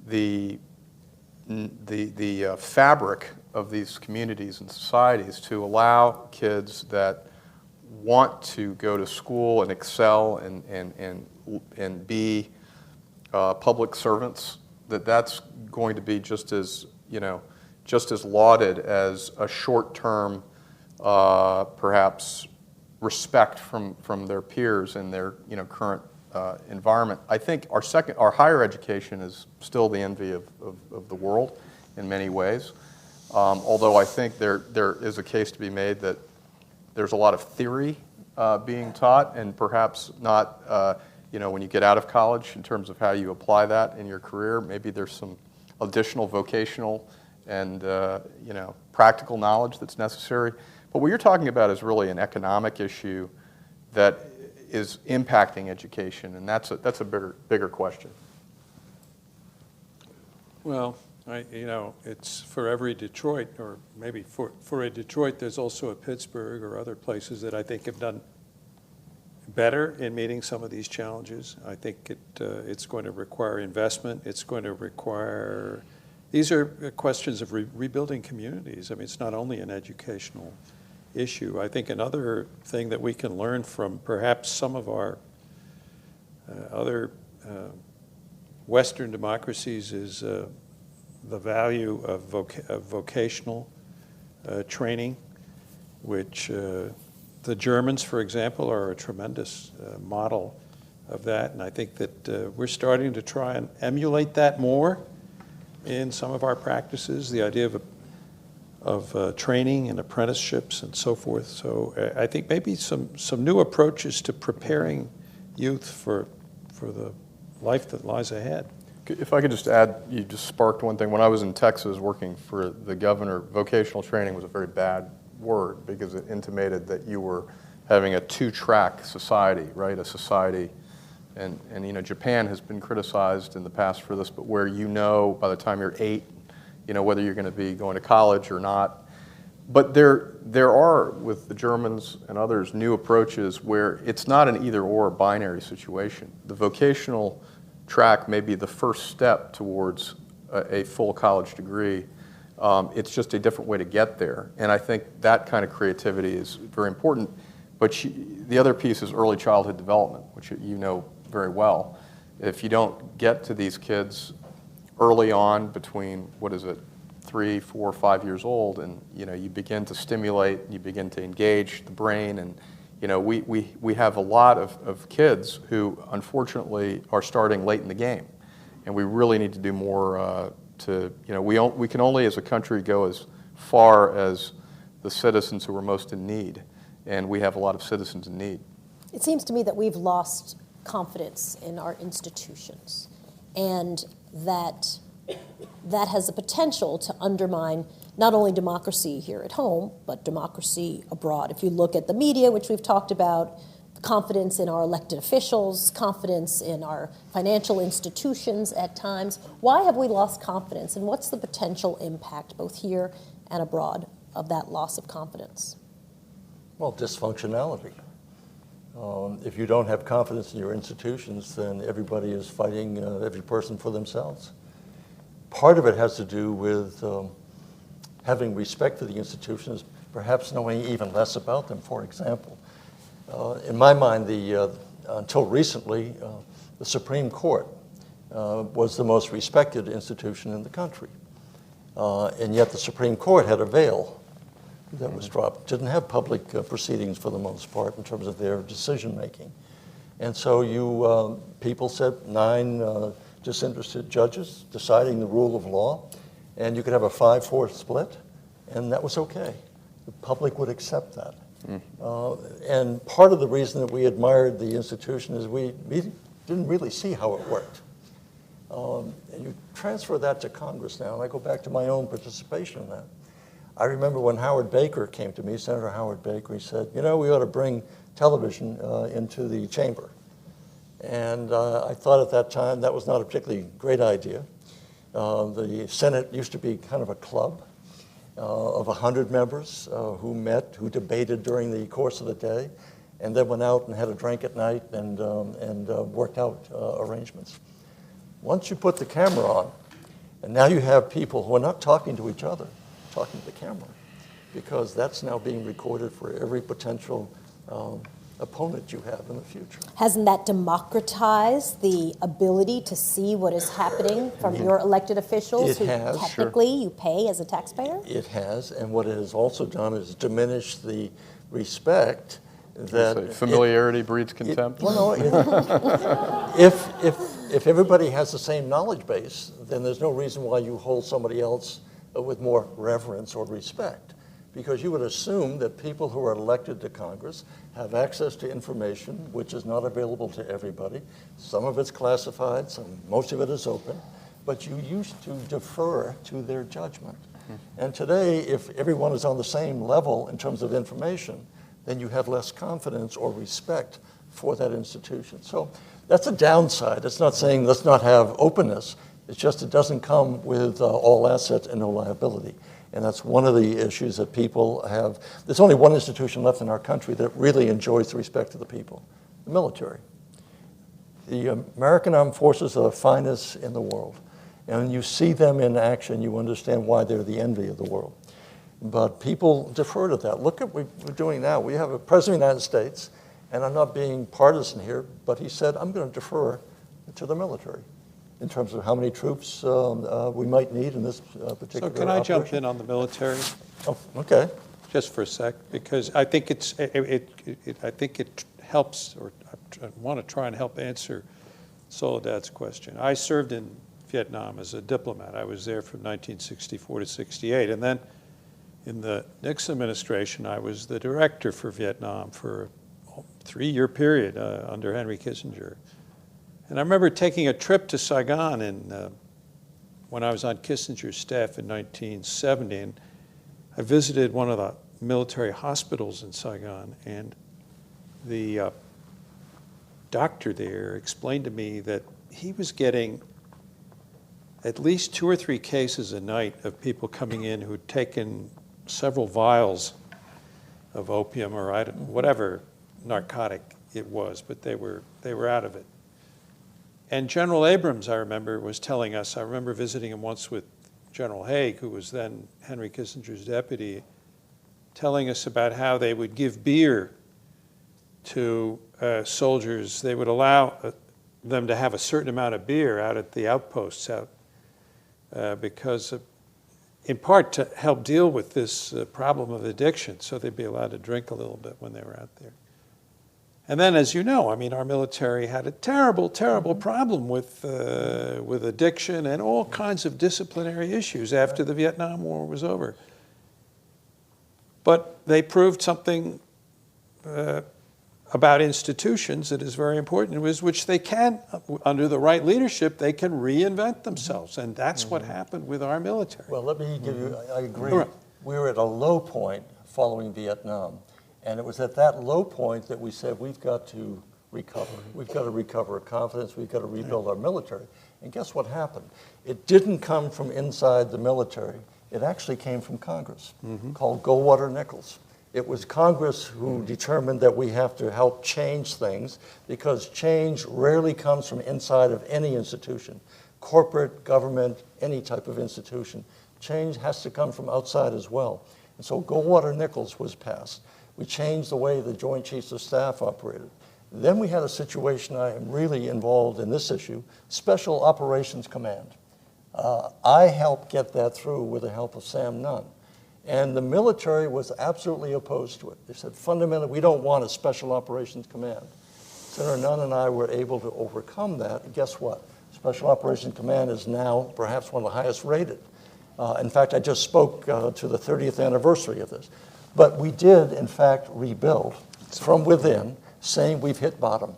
the fabric of these communities and societies to allow kids that want to go to school and excel and be public servants, that's going to be just as lauded as a short-term, perhaps, respect from their peers in their current environment. I think our higher education is still the envy of the world in many ways. Although I think there is a case to be made that there's a lot of theory being taught, and perhaps not, when you get out of college in terms of how you apply that in your career, maybe there's some additional vocational and practical knowledge that's necessary. But what you're talking about is really an economic issue that is impacting education, and that's a bigger question. Well, it's for every Detroit, or maybe for a Detroit, there's also a Pittsburgh or other places that I think have done better in meeting some of these challenges. I think it's going to require investment. It's going to require, these are questions of rebuilding communities. I mean, it's not only an educational issue. I think another thing that we can learn from perhaps some of our other Western democracies is the value of vocational training, which the Germans, for example, are a tremendous model of that. And I think that we're starting to try and emulate that more in some of our practices, the idea of training and apprenticeships and so forth. So I think maybe some new approaches to preparing youth for the life that lies ahead. If I could just add, you just sparked one thing. When I was in Texas working for the governor, vocational training was a very bad word because it intimated that you were having a two-track society, right? A society, and Japan has been criticized in the past for this, but where by the time you're 8, whether you're going to be going to college or not. But there are, with the Germans and others, new approaches where it's not an either-or binary situation. The vocational track may be the first step towards a full college degree. It's just a different way to get there. And I think that kind of creativity is very important. But the other piece is early childhood development, which you know very well. If you don't get to these kids early on, between, 3, 4, 5 years old, and you begin to stimulate, you begin to engage the brain, and we have a lot of kids who unfortunately are starting late in the game, and we really need to do more we can only as a country go as far as the citizens who are most in need, and we have a lot of citizens in need. It seems to me that we've lost confidence in our institutions, and that has the potential to undermine not only democracy here at home, but democracy abroad. If you look at the media, which we've talked about, confidence in our elected officials, confidence in our financial institutions at times, why have we lost confidence, and what's the potential impact, both here and abroad, of that loss of confidence? Well, dysfunctionality. If you don't have confidence in your institutions, then everybody is fighting every person for themselves. Part of it has to do with having respect for the institutions, perhaps knowing even less about them. For example, in my mind, until recently, the Supreme Court was the most respected institution in the country. And yet the Supreme Court had a veil that was dropped, didn't have public proceedings for the most part in terms of their decision making. And so people said 9 disinterested judges deciding the rule of law, and you could have a 5-4 split, and that was okay. The public would accept that. And part of the reason that we admired the institution is we didn't really see how it worked. And you transfer that to Congress now, and I go back to my own participation in that. I remember when Howard Baker came to me, Senator Howard Baker, he said, we ought to bring television into the chamber. And I thought at that time that was not a particularly great idea. The Senate used to be kind of a club of 100 members who met, who debated during the course of the day, and then went out and had a drink at night and worked out arrangements. Once you put the camera on, and now you have people who are not talking to each other, talking to the camera, because that's now being recorded for every potential opponent you have in the future. Hasn't that democratized the ability to see what is happening from your elected officials It has, technically you pay as a taxpayer? It has, and what it has also done is diminish the respect that... Familiarity breeds contempt? If everybody has the same knowledge base, then there's no reason why you hold somebody else with more reverence or respect. Because you would assume that people who are elected to Congress have access to information which is not available to everybody. Some of it's classified, most of it is open, but you used to defer to their judgment. And today, if everyone is on the same level in terms of information, then you have less confidence or respect for that institution. So that's a downside. It's not saying let's not have openness. It's just it doesn't come with all assets and no liability. And that's one of the issues that people have. There's only one institution left in our country that really enjoys the respect of the people, the military. The American Armed Forces are the finest in the world. And when you see them in action, you understand why they're the envy of the world. But people defer to that. Look at what we're doing now. We have a president of the United States, and I'm not being partisan here, but he said, I'm going to defer to the military in terms of how many troops we might need in this particular So can I jump operation. in on the military? Oh, okay. Just for a sec, because I think I think it helps, or I want to try and help answer Soledad's question. I served in Vietnam as a diplomat. I was there from 1964 to 68, and then in the Nixon administration, I was the director for Vietnam for a 3-year period under Henry Kissinger. And I remember taking a trip to Saigon when I was on Kissinger's staff in 1970, and I visited one of the military hospitals in Saigon, and the doctor there explained to me that he was getting at least 2 or 3 cases a night of people coming in who'd taken several vials of opium or whatever narcotic it was, but they were out of it. And General Abrams, I remember, was telling us, I remember visiting him once with General Haig, who was then Henry Kissinger's deputy, telling us about how they would give beer to soldiers. They would allow them to have a certain amount of beer out at the outposts out because in part to help deal with this problem of addiction, so they'd be allowed to drink a little bit when they were out there. And then, as you know, I mean, our military had a terrible, terrible problem with addiction and all kinds of disciplinary issues after the Vietnam War was over. But they proved something about institutions that is very important, which they can, under the right leadership, they can reinvent themselves. And that's what happened with our military. Well, let me give you, I agree. Right. We were at a low point following Vietnam. And it was at that low point that we said, we've got to recover. We've got to recover confidence. We've got to rebuild our military. And guess what happened? It didn't come from inside the military. It actually came from Congress, called Goldwater-Nichols. It was Congress who determined that we have to help change things, because change rarely comes from inside of any institution, corporate, government, any type of institution. Change has to come from outside as well. And so Goldwater-Nichols was passed. We changed the way the Joint Chiefs of Staff operated. Then we had a situation, I am really involved in this issue, Special Operations Command. I helped get that through with the help of Sam Nunn. And the military was absolutely opposed to it. They said, fundamentally, we don't want a Special Operations Command. Senator Nunn and I were able to overcome that. And guess what? Special Operations Command is now perhaps one of the highest rated. In fact, I just spoke to the 30th anniversary of this. But we did, in fact, rebuild from within, saying we've hit bottom.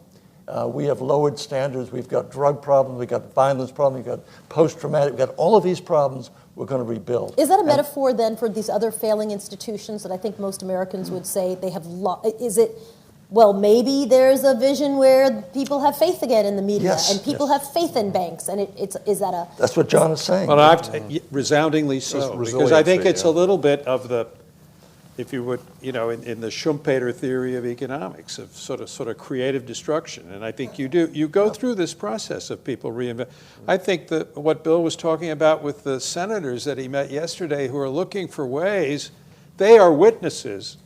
We have lowered standards. We've got drug problems. We've got violence problems. We've got post-traumatic. We've got all of these problems. We're going to rebuild. Is that a metaphor then for these other failing institutions that I think most Americans would say they have is it, well, maybe there's a vision where people have faith again in the media, Yes, and people yes. have faith in banks, and is that a... That's what John is saying. Well, resoundingly so, because I think resiliency, it's a little bit of the, if you would, in the Schumpeter theory of economics, of sort of creative destruction. And I think you go through this process of people reinvent. I think that what Bill was talking about with the senators that he met yesterday who are looking for ways, they are witnesses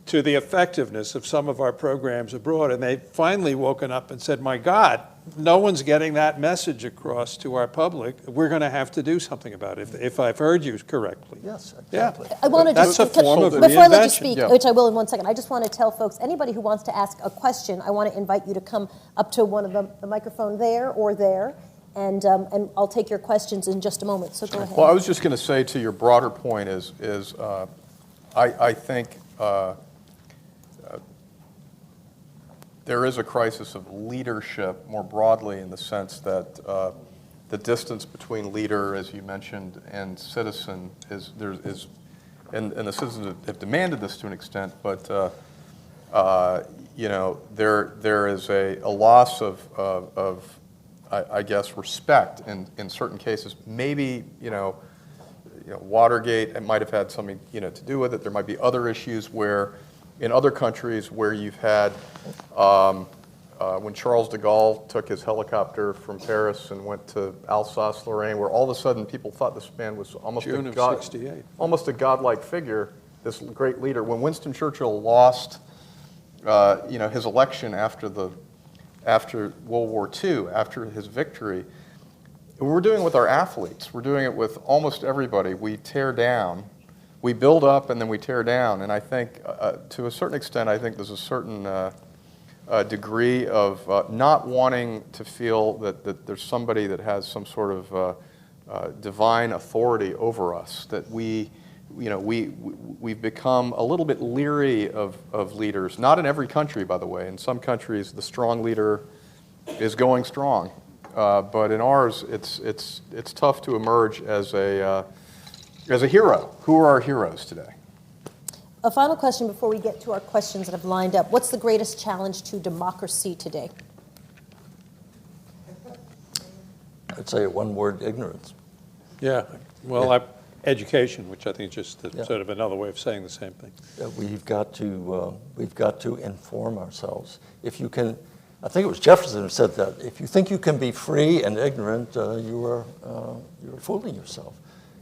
to the effectiveness of some of our programs abroad. And they've finally woken up and said, my God, no one's getting that message across to our public. We're going to have to do something about it, if I've heard you correctly. Yes, Yeah. exactly. I want to That's just... a form of before I let you reinvention. speak, Yeah. which I will in 1 second, I just want to tell folks, anybody who wants to ask a question, I want to invite you to come up to one of the microphone there or there, and I'll take your questions in just a moment, so go ahead. Well, I was just going to say to your broader point is I think there is a crisis of leadership more broadly in the sense that the distance between leader, as you mentioned, and citizen and the citizens have demanded this to an extent, but there is a loss of I guess respect in certain cases. Maybe Watergate, it might have had something to do with it. There might be other issues where in other countries where you've had when Charles de Gaulle took his helicopter from Paris and went to Alsace-Lorraine, where all of a sudden people thought this man was almost June of '68. almost a godlike figure, this great leader. When Winston Churchill lost his election after World War II, after his victory, we're doing it with our athletes. We're doing it with almost everybody. We tear down. We build up and then we tear down. And I think, to a certain extent, I think there's a certain degree of not wanting to feel that there's somebody that has some sort of divine authority over us, that we've become a little bit leery of leaders. Not in every country, by the way. In some countries, the strong leader is going strong. But in ours, it's tough to emerge as a hero. Who are our heroes today? A final question before we get to our questions that have lined up. What's the greatest challenge to democracy today? I'd say one word: ignorance. Yeah, well, education, which I think is just Yeah. sort of another way of saying the same thing. We've got to inform ourselves. If you can, I think it was Jefferson who said that. If you think you can be free and ignorant, you're fooling yourself.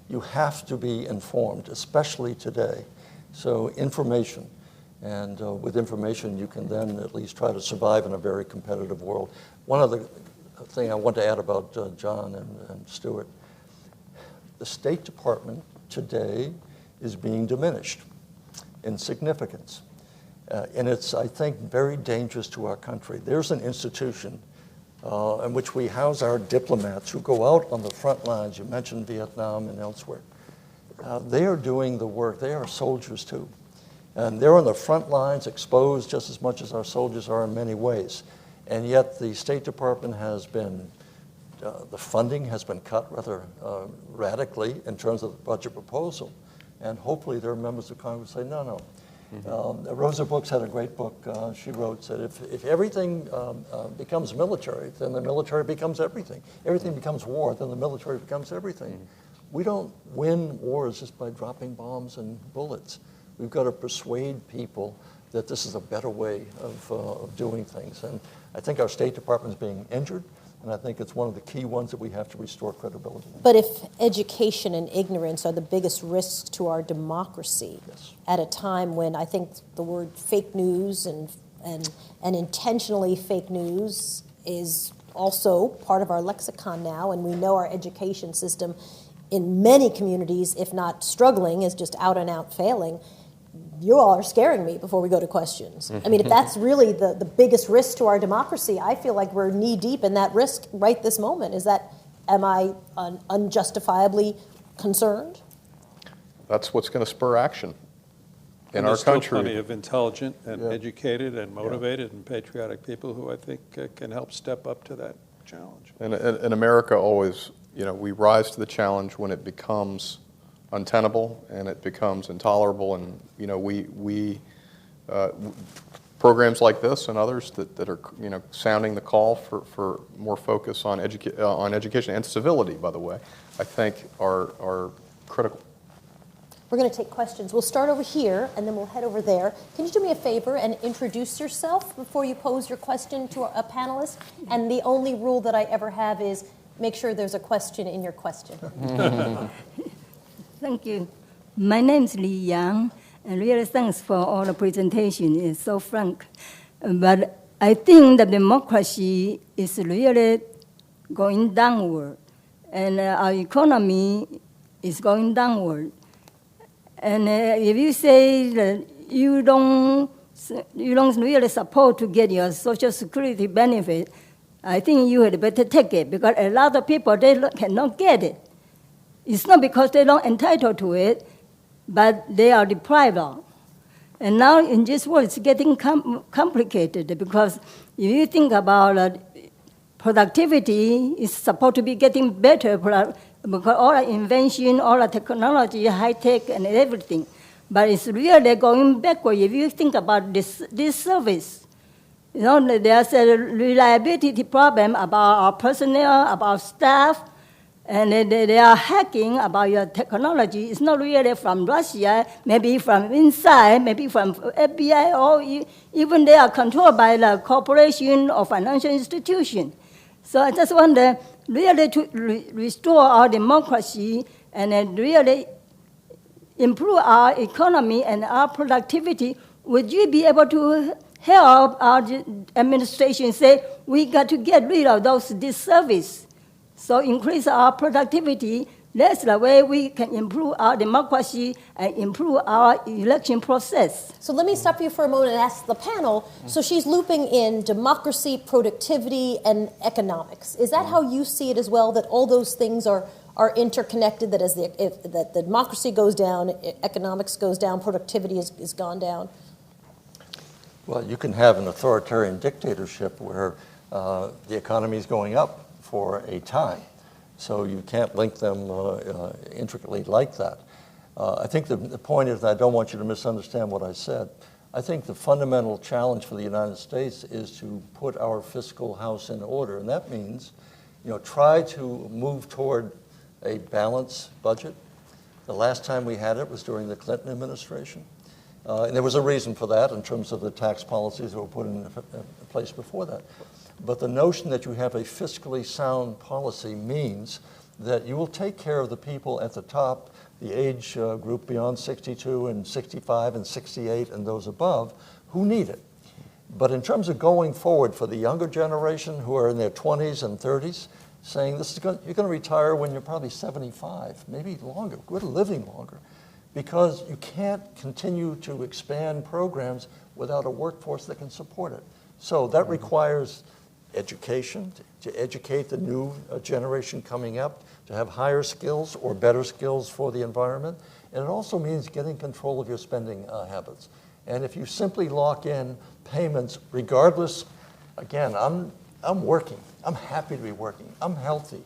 You have to be informed, especially today. So information, and with information, you can then at least try to survive in a very competitive world. One other thing I want to add about John and Stuart. The State Department today is being diminished in significance. And it's, I think, very dangerous to our country. There's an institution in which we house our diplomats who go out on the front lines. You mentioned Vietnam and elsewhere. They are doing the work. They are soldiers too. And they're on the front lines, exposed just as much as our soldiers are in many ways. And yet the State Department has been, the funding has been cut rather radically in terms of the budget proposal. And hopefully there are members of Congress who say, no. Mm-hmm. Rosa Brooks had a great book she wrote, said if everything becomes military, then the military becomes everything. Everything becomes war, then the military becomes everything. Mm-hmm. We don't win wars just by dropping bombs and bullets. We've got to persuade people that this is a better way of doing things. And I think our State Department is being injured, and I think it's one of the key ones that we have to restore credibility. But if education and ignorance are the biggest risks to our democracy, Yes. at a time when I think the word fake news and intentionally fake news is also part of our lexicon now, and we know our education system in many communities, if not struggling, is just out and out failing. You all are scaring me before we go to questions. I mean, if that's really the biggest risk to our democracy, I feel like we're knee deep in that risk right this moment. Am I unjustifiably concerned? That's what's going to spur action. in And our there's still country. plenty of intelligent and Yeah. educated and motivated and patriotic people who I think can help step up to that challenge. And America always, we rise to the challenge when it becomes untenable and it becomes intolerable. And, programs like this and others that are, sounding the call for more focus on education and civility, by the way, I think are critical. We're going to take questions. We'll start over here, and then we'll head over there. Can you do me a favor and introduce yourself before you pose your question to a panelist? And the only rule that I ever have is make sure there's a question in your question. Thank you. My name is Li Yang, and really thanks for all the presentation. It's so frank. But I think the democracy is really going downward, and our economy is going downward. And if you say that you don't really support to get your Social Security benefit, I think you had better take it, because a lot of people, they cannot get it. It's not because they're not entitled to it, but they are deprived of. And now in this world, it's getting complicated, because if you think about productivity, is supposed to be getting better, because all the invention, all the technology, high tech and everything. But it's really going backward if you think about this service. There's a reliability problem about our personnel, about staff, and they are hacking about your technology. It's not really from Russia, maybe from inside, maybe from FBI, or even they are controlled by the corporation or financial institution. So I just wonder, really to restore our democracy and then really improve our economy and our productivity, would you be able to help our administration say, we got to get rid of those disservice, so increase our productivity? That's the way we can improve our democracy and improve our election process. So let me stop you for a moment and ask the panel. So she's looping in democracy, productivity, and economics. Is that how you see it as well, that all those things are interconnected, that as that the democracy goes down, economics goes down, productivity is gone down? Well, you can have an authoritarian dictatorship where the economy is going up for a time. So you can't link them intricately like that. I think the point is, that I don't want you to misunderstand what I said. I think the fundamental challenge for the United States is to put our fiscal house in order. And that means, try to move toward a balanced budget. The last time we had it was during the Clinton administration. And there was a reason for that in terms of the tax policies that were put in place before that. But the notion that you have a fiscally sound policy means that you will take care of the people at the top, the age group beyond 62 and 65 and 68 and those above, who need it. But in terms of going forward for the younger generation who are in their 20s and 30s, saying you're going to retire when you're probably 75, maybe longer, good living longer, because you can't continue to expand programs without a workforce that can support it. So that requires education, to educate the new generation coming up, to have higher skills or better skills for the environment. And it also means getting control of your spending habits. And if you simply lock in payments, regardless, again, I'm working. I'm happy to be working. I'm healthy.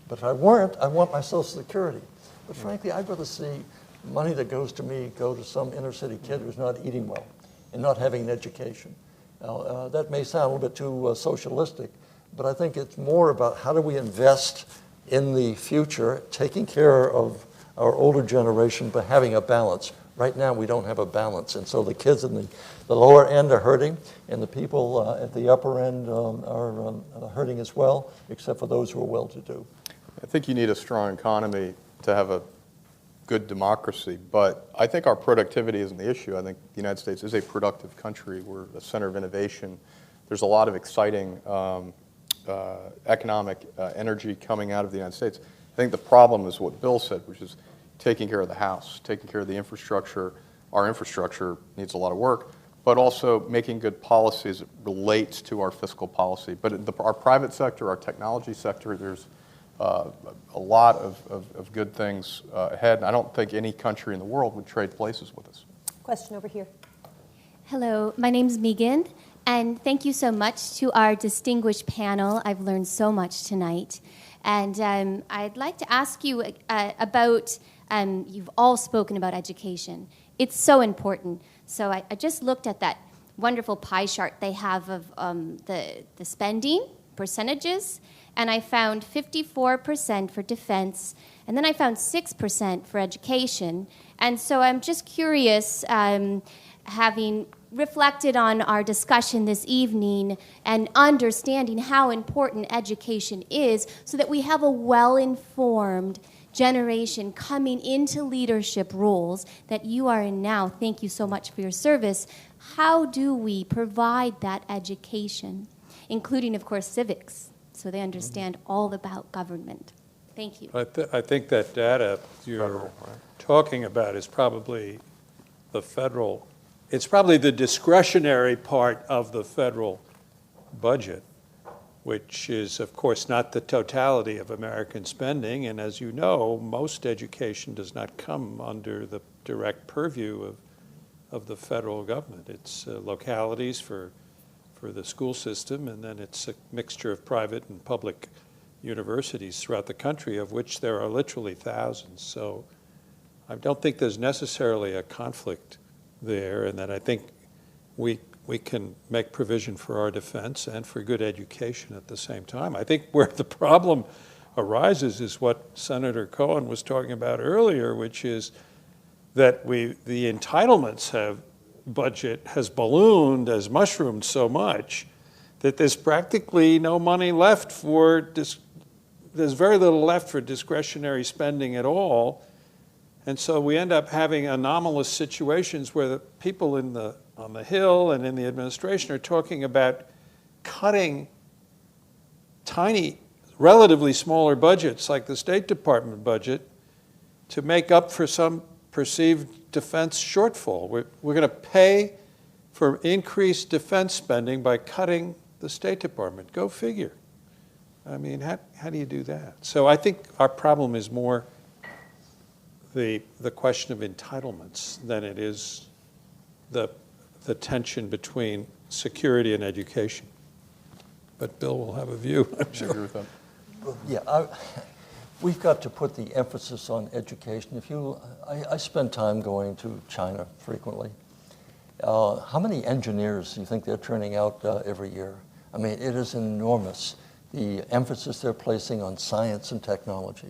But if I weren't, I want my Social Security. But frankly, I'd rather see money that goes to me go to some inner city kid who's not eating well and not having an education. Now, that may sound a little bit too socialistic, but I think it's more about how do we invest in the future, taking care of our older generation, but having a balance. Right now, we don't have a balance, and so the kids in the lower end are hurting, and the people at the upper end are hurting as well, except for those who are well-to-do. I think you need a strong economy to have a good democracy, but I think our productivity isn't the issue. I think the United States is a productive country. We're a center of innovation. There's a lot of exciting economic energy coming out of the United States. I think the problem is what Bill said, which is taking care of the house, taking care of the infrastructure. Our infrastructure needs a lot of work, but also making good policies that relates to our fiscal policy. But our private sector, our technology sector, there's a lot of good things ahead. And I don't think any country in the world would trade places with us. Question over here. Hello, my name's Megan, and thank you so much to our distinguished panel. I've learned so much tonight. And I'd like to ask you about, you've all spoken about education. It's so important. So I just looked at that wonderful pie chart they have of the spending percentages, and I found 54% for defense, and then I found 6% for education. And so I'm just curious, having reflected on our discussion this evening and understanding how important education is so that we have a well-informed generation coming into leadership roles that you are in now. Thank you so much for your service. How do we provide that education, including, of course, civics, so they understand all about government? Thank you. I think that data you're talking about is probably the federal, it's probably the discretionary part of the federal budget, which is, of course, not the totality of American spending. And as you know, most education does not come under the direct purview of the federal government. It's localities for the school system, and then it's a mixture of private and public universities throughout the country, of which there are literally thousands. So I don't think there's necessarily a conflict there, and that I think we can make provision for our defense and for good education at the same time. I think where the problem arises is what Senator Cohen was talking about earlier, which is that the entitlements budget has ballooned, has mushroomed so much that there's practically no money left there's very little left for discretionary spending at all. And so we end up having anomalous situations where the people on the Hill and in the administration are talking about cutting tiny, relatively smaller budgets like the State Department budget to make up for some perceived defense shortfall. We're going to pay for increased defense spending by cutting the State Department. Go figure. I mean, how do you do that? So I think our problem is more the question of entitlements than it is the tension between security and education. But Bill will have a view, I'm sure. I agree with that. Yeah, we've got to put the emphasis on education. I spend time going to China frequently. How many engineers do you think they're turning out every year? I mean, it is enormous, the emphasis they're placing on science and technology.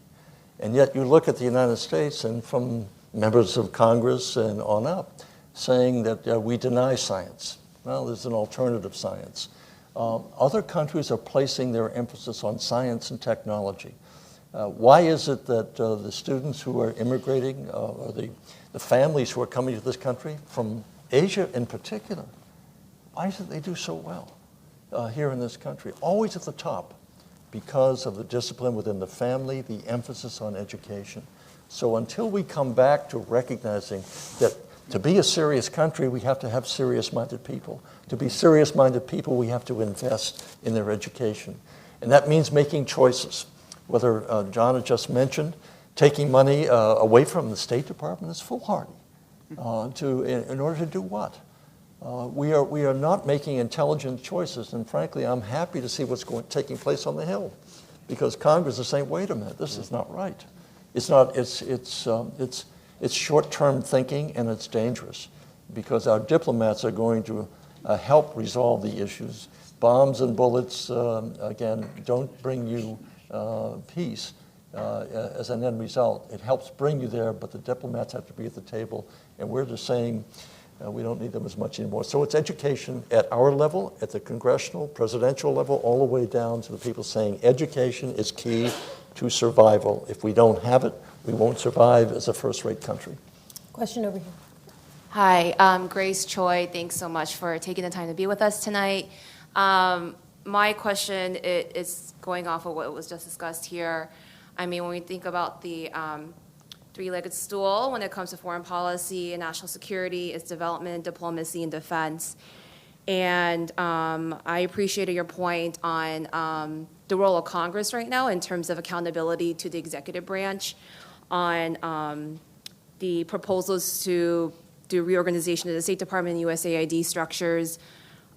And yet you look at the United States, and from members of Congress and on up, saying that we deny science. Well, there's an alternative science. Other countries are placing their emphasis on science and technology. Why is it that the students who are immigrating, or the families who are coming to this country, from Asia in particular, why is it they do so well here in this country? Always at the top, because of the discipline within the family, the emphasis on education. So until we come back to recognizing that to be a serious country, we have to have serious-minded people. To be serious-minded people, we have to invest in their education. And that means making choices. Whether John had just mentioned, taking money away from the State Department is foolhardy. In order to do what? We are not making intelligent choices, and frankly, I'm happy to see what's taking place on the Hill, because Congress is saying, "Wait a minute, this is not right. It's not. It's short-term thinking, and it's dangerous, because our diplomats are going to help resolve the issues. Bombs and bullets, again, don't bring you peace as an end result. It helps bring you there, but the diplomats have to be at the table, and we're just saying we don't need them as much anymore." So it's education at our level, at the congressional, presidential level, all the way down to the people saying education is key to survival. If we don't have it, we won't survive as a first-rate country. Question over here. Hi, Grace Choi. Thanks so much for taking the time to be with us tonight. My question is going off of what was just discussed here. I mean, when we think about the three-legged stool when it comes to foreign policy and national security, it's development, diplomacy, and defense. And I appreciated your point on the role of Congress right now in terms of accountability to the executive branch on the proposals to do reorganization of the State Department and USAID structures,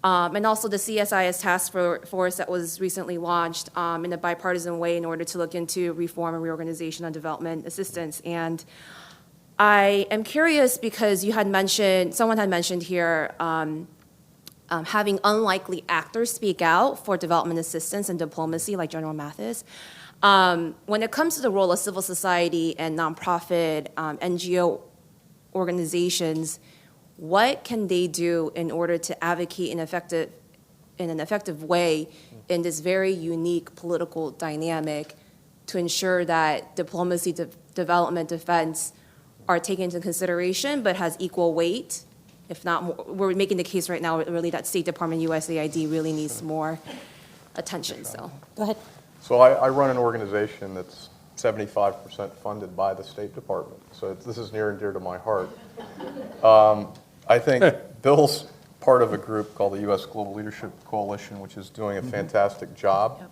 and also the CSIS task force that was recently launched in a bipartisan way in order to look into reform and reorganization on development assistance. And I am curious because someone had mentioned here having unlikely actors speak out for development assistance and diplomacy, like General Mathis. When it comes to the role of civil society and nonprofit NGO organizations, what can they do in order to advocate in an effective way in this very unique political dynamic to ensure that diplomacy, development, defense are taken into consideration but has equal weight? If not more, we're making the case right now really that State Department USAID really needs more attention. So Go ahead. So I run an organization that's 75% funded by the State Department. So this is near and dear to my heart. I think Bill's part of a group called the U.S. Global Leadership Coalition, which is doing a fantastic job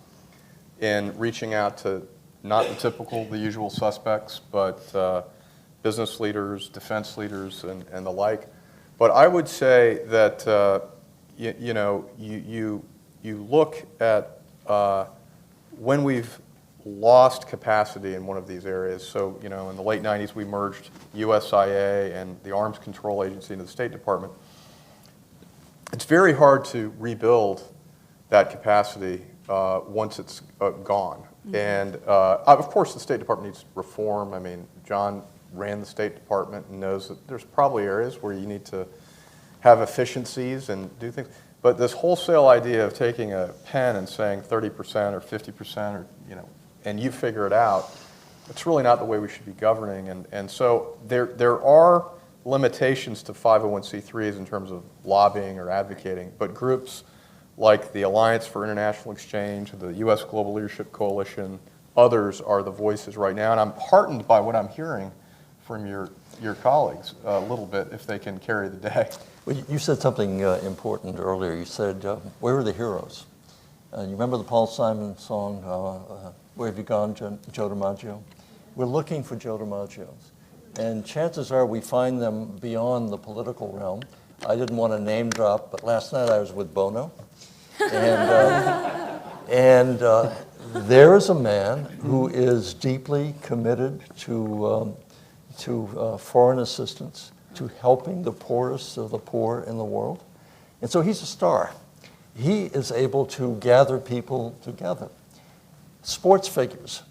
in reaching out to not the usual suspects, but business leaders, defense leaders, and the like. But I would say that you look at when we've lost capacity in one of these areas. So, in the late 90s, we merged USIA and the Arms Control Agency into the State Department. It's very hard to rebuild that capacity once it's gone. Mm-hmm. And, of course, the State Department needs reform. I mean, John ran the State Department and knows that there's probably areas where you need to have efficiencies and do things. But this wholesale idea of taking a pen and saying 30% or 50% or, and you figure it out, it's really not the way we should be governing. And so there are limitations to 501c3s in terms of lobbying or advocating, but groups like the Alliance for International Exchange, the U.S. Global Leadership Coalition, others are the voices right now. And I'm heartened by what I'm hearing from your colleagues a little bit, if they can carry the day. Well, you said something important earlier. You said, where are the heroes? You remember the Paul Simon song, Where Have You Gone, Joe DiMaggio? We're looking for Joe DiMaggios. And chances are we find them beyond the political realm. I didn't want to name drop, but last night I was with Bono. And there is a man who is deeply committed to foreign assistance, to helping the poorest of the poor in the world. And so he's a star. He is able to gather people together. Sports figures,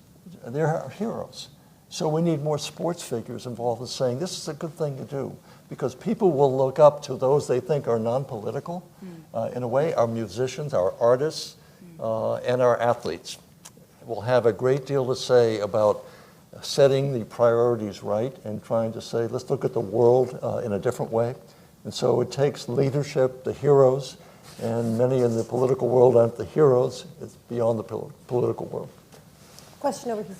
they're heroes. So we need more sports figures involved in saying this is a good thing to do, because people will look up to those they think are non-political, in a way, our musicians, our artists, and our athletes will have a great deal to say about setting the priorities right and trying to say, let's look at the world in a different way. And so it takes leadership, the heroes, and many in the political world aren't the heroes. It's beyond the political world. Question over here.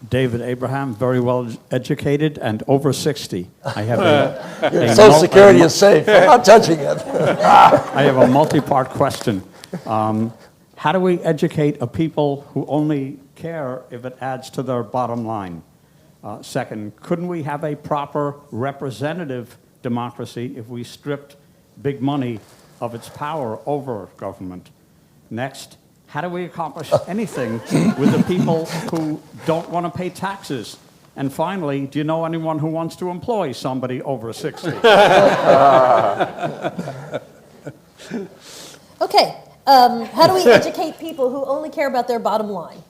David Abraham, very well educated and over 60. I have Social Security is safe. I'm not touching it. I have a multi-part question. How do we educate a people who only care if it adds to their bottom line? Second, couldn't we have a proper representative democracy if we stripped big money of its power over government? Next, how do we accomplish anything with the people who don't want to pay taxes? And finally, do you know anyone who wants to employ somebody over 60? Okay. How do we educate people who only care about their bottom line?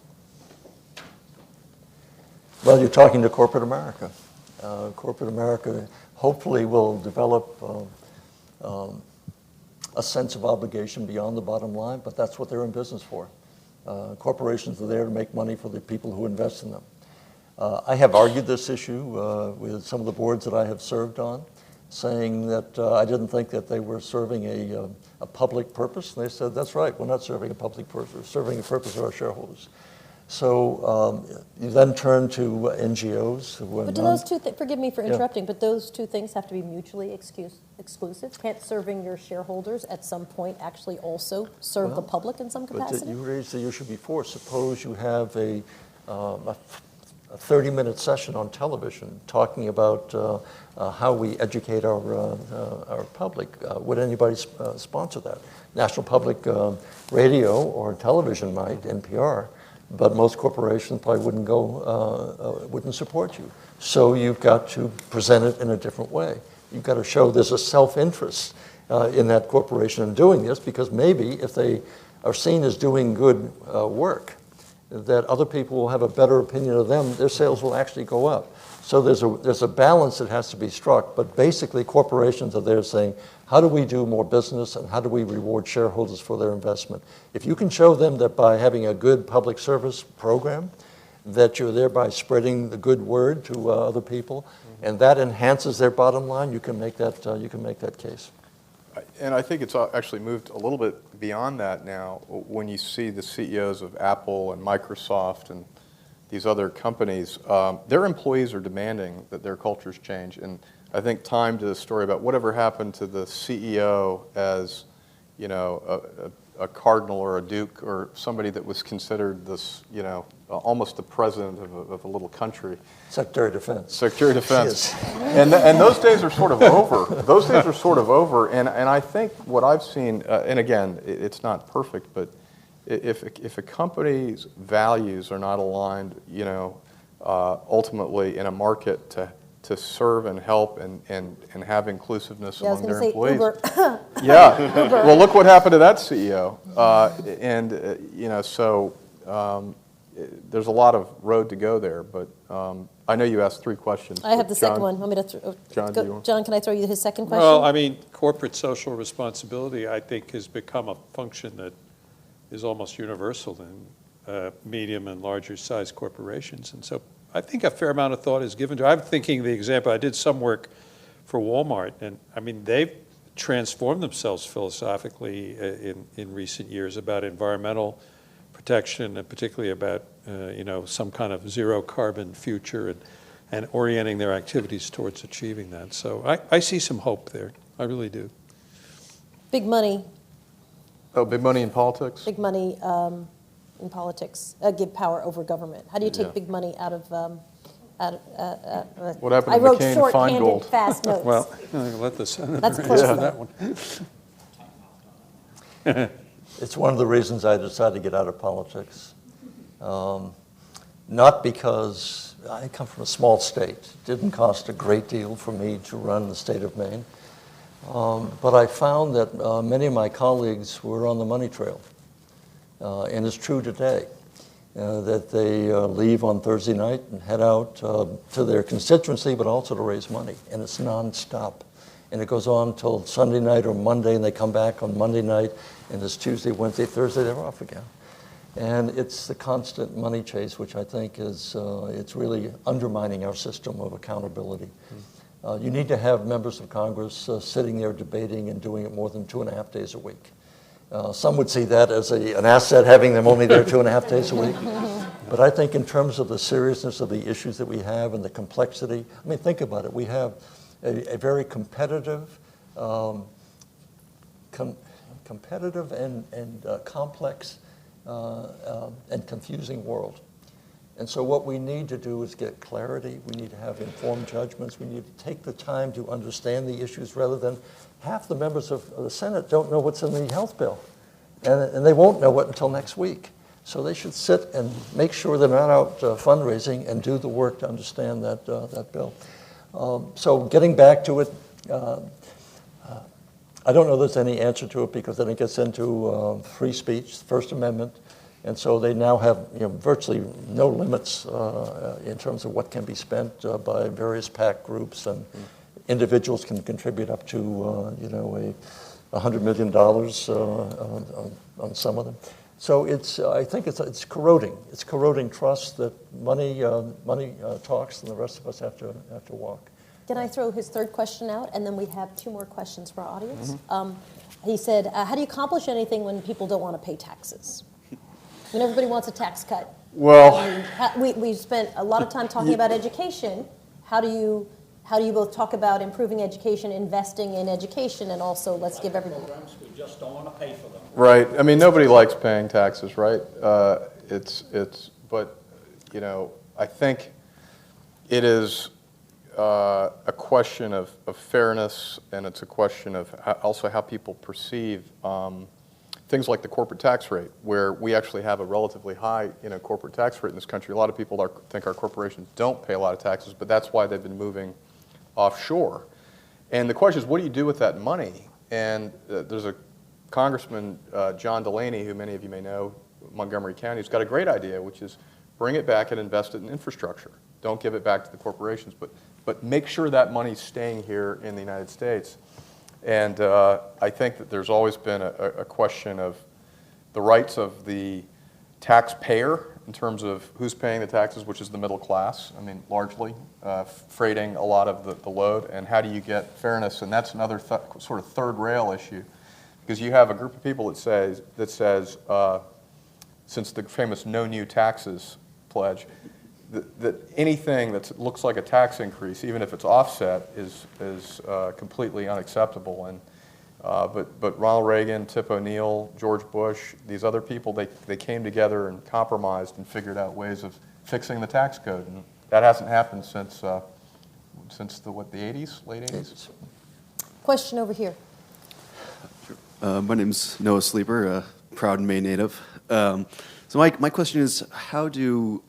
Well, you're talking to corporate America. Corporate America hopefully will develop a sense of obligation beyond the bottom line, but that's what they're in business for. Corporations are there to make money for the people who invest in them. I have argued this issue with some of the boards that I have served on, saying that I didn't think that they were serving a public purpose. And they said, that's right, we're not serving a public purpose, we're serving the purpose of our shareholders. So you then turn to NGOs. But do those two forgive me for interrupting, but those two things have to be mutually exclusive? Can't serving your shareholders at some point actually also serve the public in some capacity? But you raised the issue before. Suppose you have a a 30-minute session on television talking about how we educate our public. Would anybody sponsor that? National Public Radio or television might, NPR, but most corporations probably wouldn't support you. So you've got to present it in a different way. You've got to show there's a self-interest in that corporation in doing this, because maybe if they are seen as doing good work, that other people will have a better opinion of them, their sales will actually go up. So there's a balance that has to be struck, but basically corporations are there saying, how do we do more business and how do we reward shareholders for their investment? If you can show them that by having a good public service program, that you're thereby spreading the good word to other people, and that enhances their bottom line, you can make that case. And I think it's actually moved a little bit beyond that now when you see the CEOs of Apple and Microsoft and these other companies. Their employees are demanding that their cultures change. And I think time to the story about whatever happened to the CEO as, you know, a cardinal or a duke or somebody that was considered this, you know, almost the president of a little country. Secretary of Defense. Secretary of Defense. And those days are sort of over. Those days are sort of over. And I think what I've seen, and again, it's not perfect, but if a company's values are not aligned, you know, ultimately in a market to serve and help and have inclusive-ness among their employees. Uber. Yeah. Uber. Well, look what happened to that CEO. You know, so there's a lot of road to go there. But I know you asked 3 questions. I have the John, second one. Want me to John, do you want? John, can I throw you his second question? Well, I mean, corporate social responsibility, I think, has become a function that is almost universal in medium and larger size corporations. And so I think a fair amount of thought is given to it. I'm thinking the example, I did some work for Walmart, and I mean, they've transformed themselves philosophically in recent years about environmental protection, and particularly about you know, some kind of zero carbon future and orienting their activities towards achieving that. So I see some hope there. I really do. Big money. Oh, big money in politics? Big money in politics give power over government. How do you take big money out of what happened I to wrote McCain short-handed, Feingold? fast notes. Well, let the senator That's answer personal. that one. It's one of the reasons I decided to get out of politics. Not because I come from a small state. It didn't cost a great deal for me to run the state of Maine. But I found that many of my colleagues were on the money trail. And it's true today, that they leave on Thursday night and head out to their constituency, but also to raise money. And it's nonstop. And it goes on till Sunday night or Monday, and they come back on Monday night, and it's Tuesday, Wednesday, Thursday, they're off again. And it's the constant money chase, which I think is it's really undermining our system of accountability. You need to have members of Congress sitting there debating and doing it more than 2.5 days a week. Some would see that as an asset, having them only there 2.5 days a week. But I think in terms of the seriousness of the issues that we have and the complexity, I mean, think about it. We have a very competitive, competitive and complex and confusing world. And so what we need to do is get clarity. We need to have informed judgments. We need to take the time to understand the issues rather than half the members of the Senate don't know what's in the health bill. And they won't know it until next week. So they should sit and make sure they're not out fundraising and do the work to understand that, that bill. So getting back to it, I don't know there's any answer to it because then it gets into free speech, First Amendment. And so they now have virtually no limits in terms of what can be spent by various PAC groups, and individuals can contribute up to $100 million on some of them. So I think it's corroding. It's corroding trust that money talks, and the rest of us have to walk. Can I throw his third question out, and then we have 2 more questions for our audience? He said, how do you accomplish anything when people don't want to pay taxes? When everybody wants a tax cut. Well, I mean, we spent a lot of time talking about education. How do you both talk about improving education, investing in education, and also let's give everybody... We just don't want to pay for them. right. I mean, nobody likes paying taxes, right? But I think It is a question of fairness, and it's a question of also how people perceive things like the corporate tax rate, where we actually have a relatively high corporate tax rate in this country. A lot of people think our corporations don't pay a lot of taxes, but that's why they've been moving offshore. And the question is, what do you do with that money? And there's a Congressman, John Delaney, who many of you may know, Montgomery County, who's got a great idea, which is bring it back and invest it in infrastructure. Don't give it back to the corporations, but make sure that money's staying here in the United States. And I think that there's always been a question of the rights of the taxpayer in terms of who's paying the taxes, which is the middle class, I mean, largely, freighting a lot of the load, and how do you get fairness? And that's another sort of third rail issue, because you have a group of people that says since the famous no new taxes pledge, that anything that looks like a tax increase, even if it's offset, is completely unacceptable. And but Ronald Reagan, Tip O'Neill, George Bush, these other people, they came together and compromised and figured out ways of fixing the tax code, and that hasn't happened since the 80s, late 80s. Question over here. My name's Noah Sleeper, a proud Maine native. So my question is, how do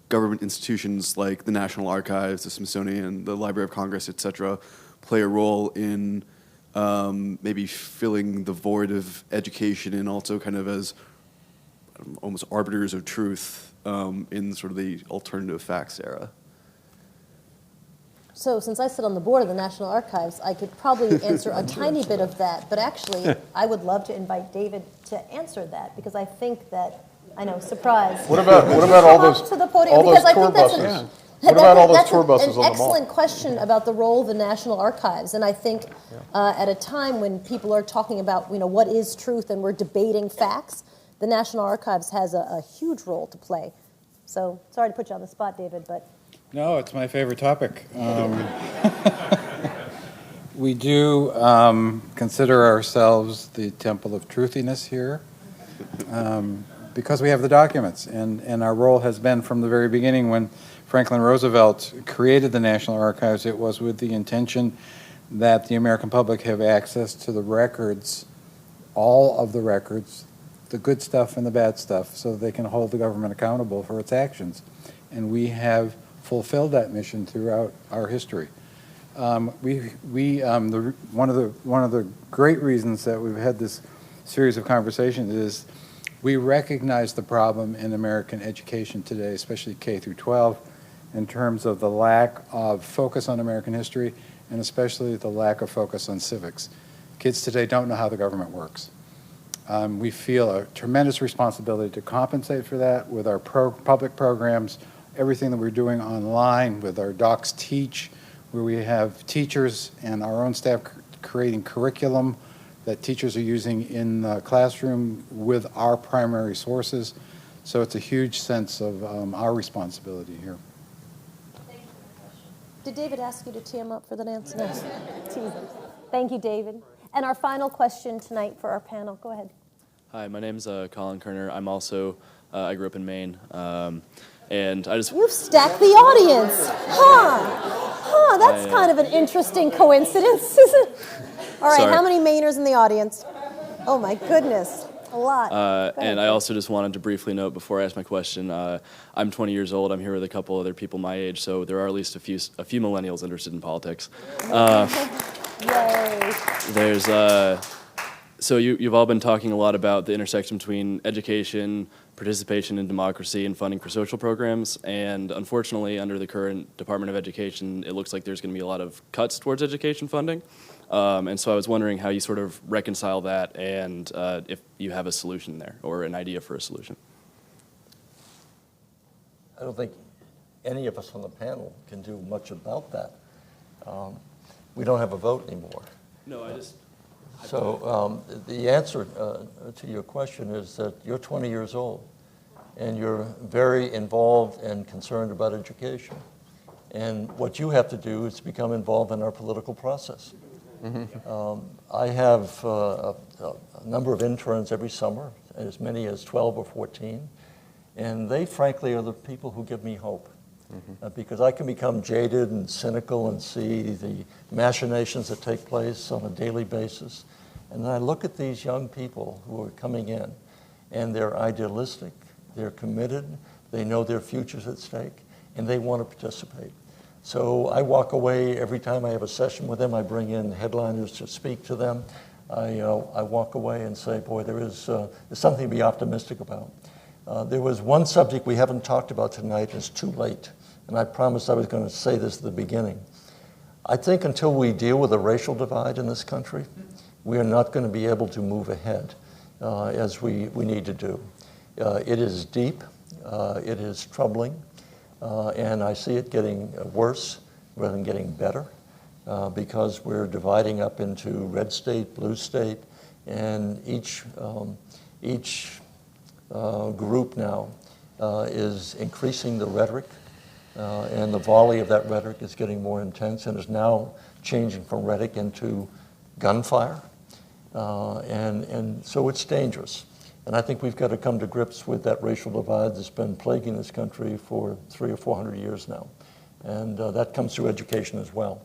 government institutions like the National Archives, the Smithsonian, the Library of Congress, et cetera, play a role in maybe filling the void of education and also kind of as almost arbiters of truth in sort of the alternative facts era? So since I sit on the board of the National Archives, I could probably answer a tiny bit of that, but actually I would love to invite David to answer that, because I think that, I know, surprise. What about all those to the podium? all those Because I tour think that's buses? What about all those tour buses on the mall? That's an excellent question about the role of the National Archives, and I think at a time when people are talking about what is truth and we're debating facts, the National Archives has a huge role to play. So sorry to put you on the spot, David, but. No, it's my favorite topic. We do consider ourselves the temple of truthiness here because we have the documents, and our role has been from the very beginning when Franklin Roosevelt created the National Archives. It was with the intention that the American public have access to the records, all of the records, the good stuff and the bad stuff, so that they can hold the government accountable for its actions. And we have fulfilled that mission throughout our history. One of the great reasons that we've had this series of conversations is we recognize the problem in American education today, especially K through 12, in terms of the lack of focus on American history and especially the lack of focus on civics. Kids today don't know how the government works. We feel a tremendous responsibility to compensate for that with our public programs, everything that we're doing online with our Docs Teach, where we have teachers and our own staff creating curriculum that teachers are using in the classroom with our primary sources. So it's a huge sense of our responsibility here. Did David ask you to tee him up for the answer? Yes. Thank you, David. And our final question tonight for our panel. Go ahead. Hi, my name's Colin Kerner. I'm also, I grew up in Maine. And I just... You've stacked the audience. That's kind of an interesting coincidence, isn't it? All right, Sorry. How many Mainers in the audience? Oh my goodness, a lot. And I also just wanted to briefly note before I ask my question, I'm 20 years old. I'm here with a couple other people my age, so there are at least a few millennials interested in politics. Yay. So you've all been talking a lot about the intersection between education, participation in democracy, and funding for social programs. And unfortunately, under the current Department of Education, it looks like there's going to be a lot of cuts towards education funding. And so I was wondering how you sort of reconcile that, and if you have a solution there or an idea for a solution. I don't think any of us on the panel can do much about that. We don't have a vote anymore. No, I just... So the answer to your question is that you're 20 years old and you're very involved and concerned about education. And what you have to do is become involved in our political process. Mm-hmm. I have a number of interns every summer, as many as 12 or 14, and they frankly are the people who give me hope. because I can become jaded and cynical and see the machinations that take place on a daily basis. And then I look at these young people who are coming in, and they're idealistic, they're committed, they know their future's at stake, and they want to participate. So I walk away every time I have a session with them. I bring in headliners to speak to them. I walk away and say, boy, there's something to be optimistic about. There was one subject we haven't talked about tonight. It's too late. And I promised I was going to say this at the beginning. I think until we deal with the racial divide in this country, we are not going to be able to move ahead as we need to do. It is deep. It is troubling. And I see it getting worse rather than getting better because we're dividing up into red state, blue state, and each group now is increasing the rhetoric, and the volley of that rhetoric is getting more intense and is now changing from rhetoric into gunfire. And so it's dangerous. And I think we've got to come to grips with that racial divide that's been plaguing this country for 300 or 400 years now. And that comes through education as well.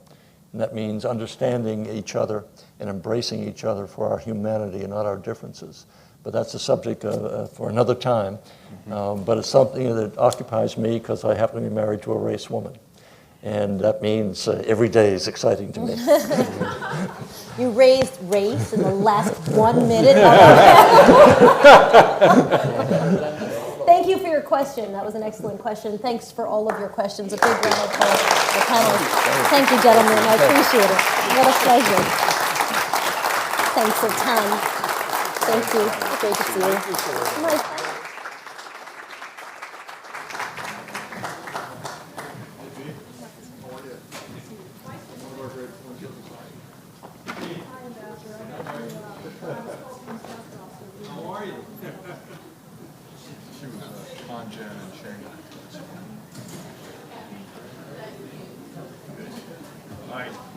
And that means understanding each other and embracing each other for our humanity and not our differences. But that's a subject for another time. But it's something that occupies me because I happen to be married to a race woman. And that means every day is exciting to me. You raised race in the last 1 minute. Thank you for your question. That was an excellent question. Thanks for all of your questions. A big round of applause for the panelists. Thank you, gentlemen. I appreciate it. What a pleasure. Thanks for time. Thank you. Great to see you. Mike. All right.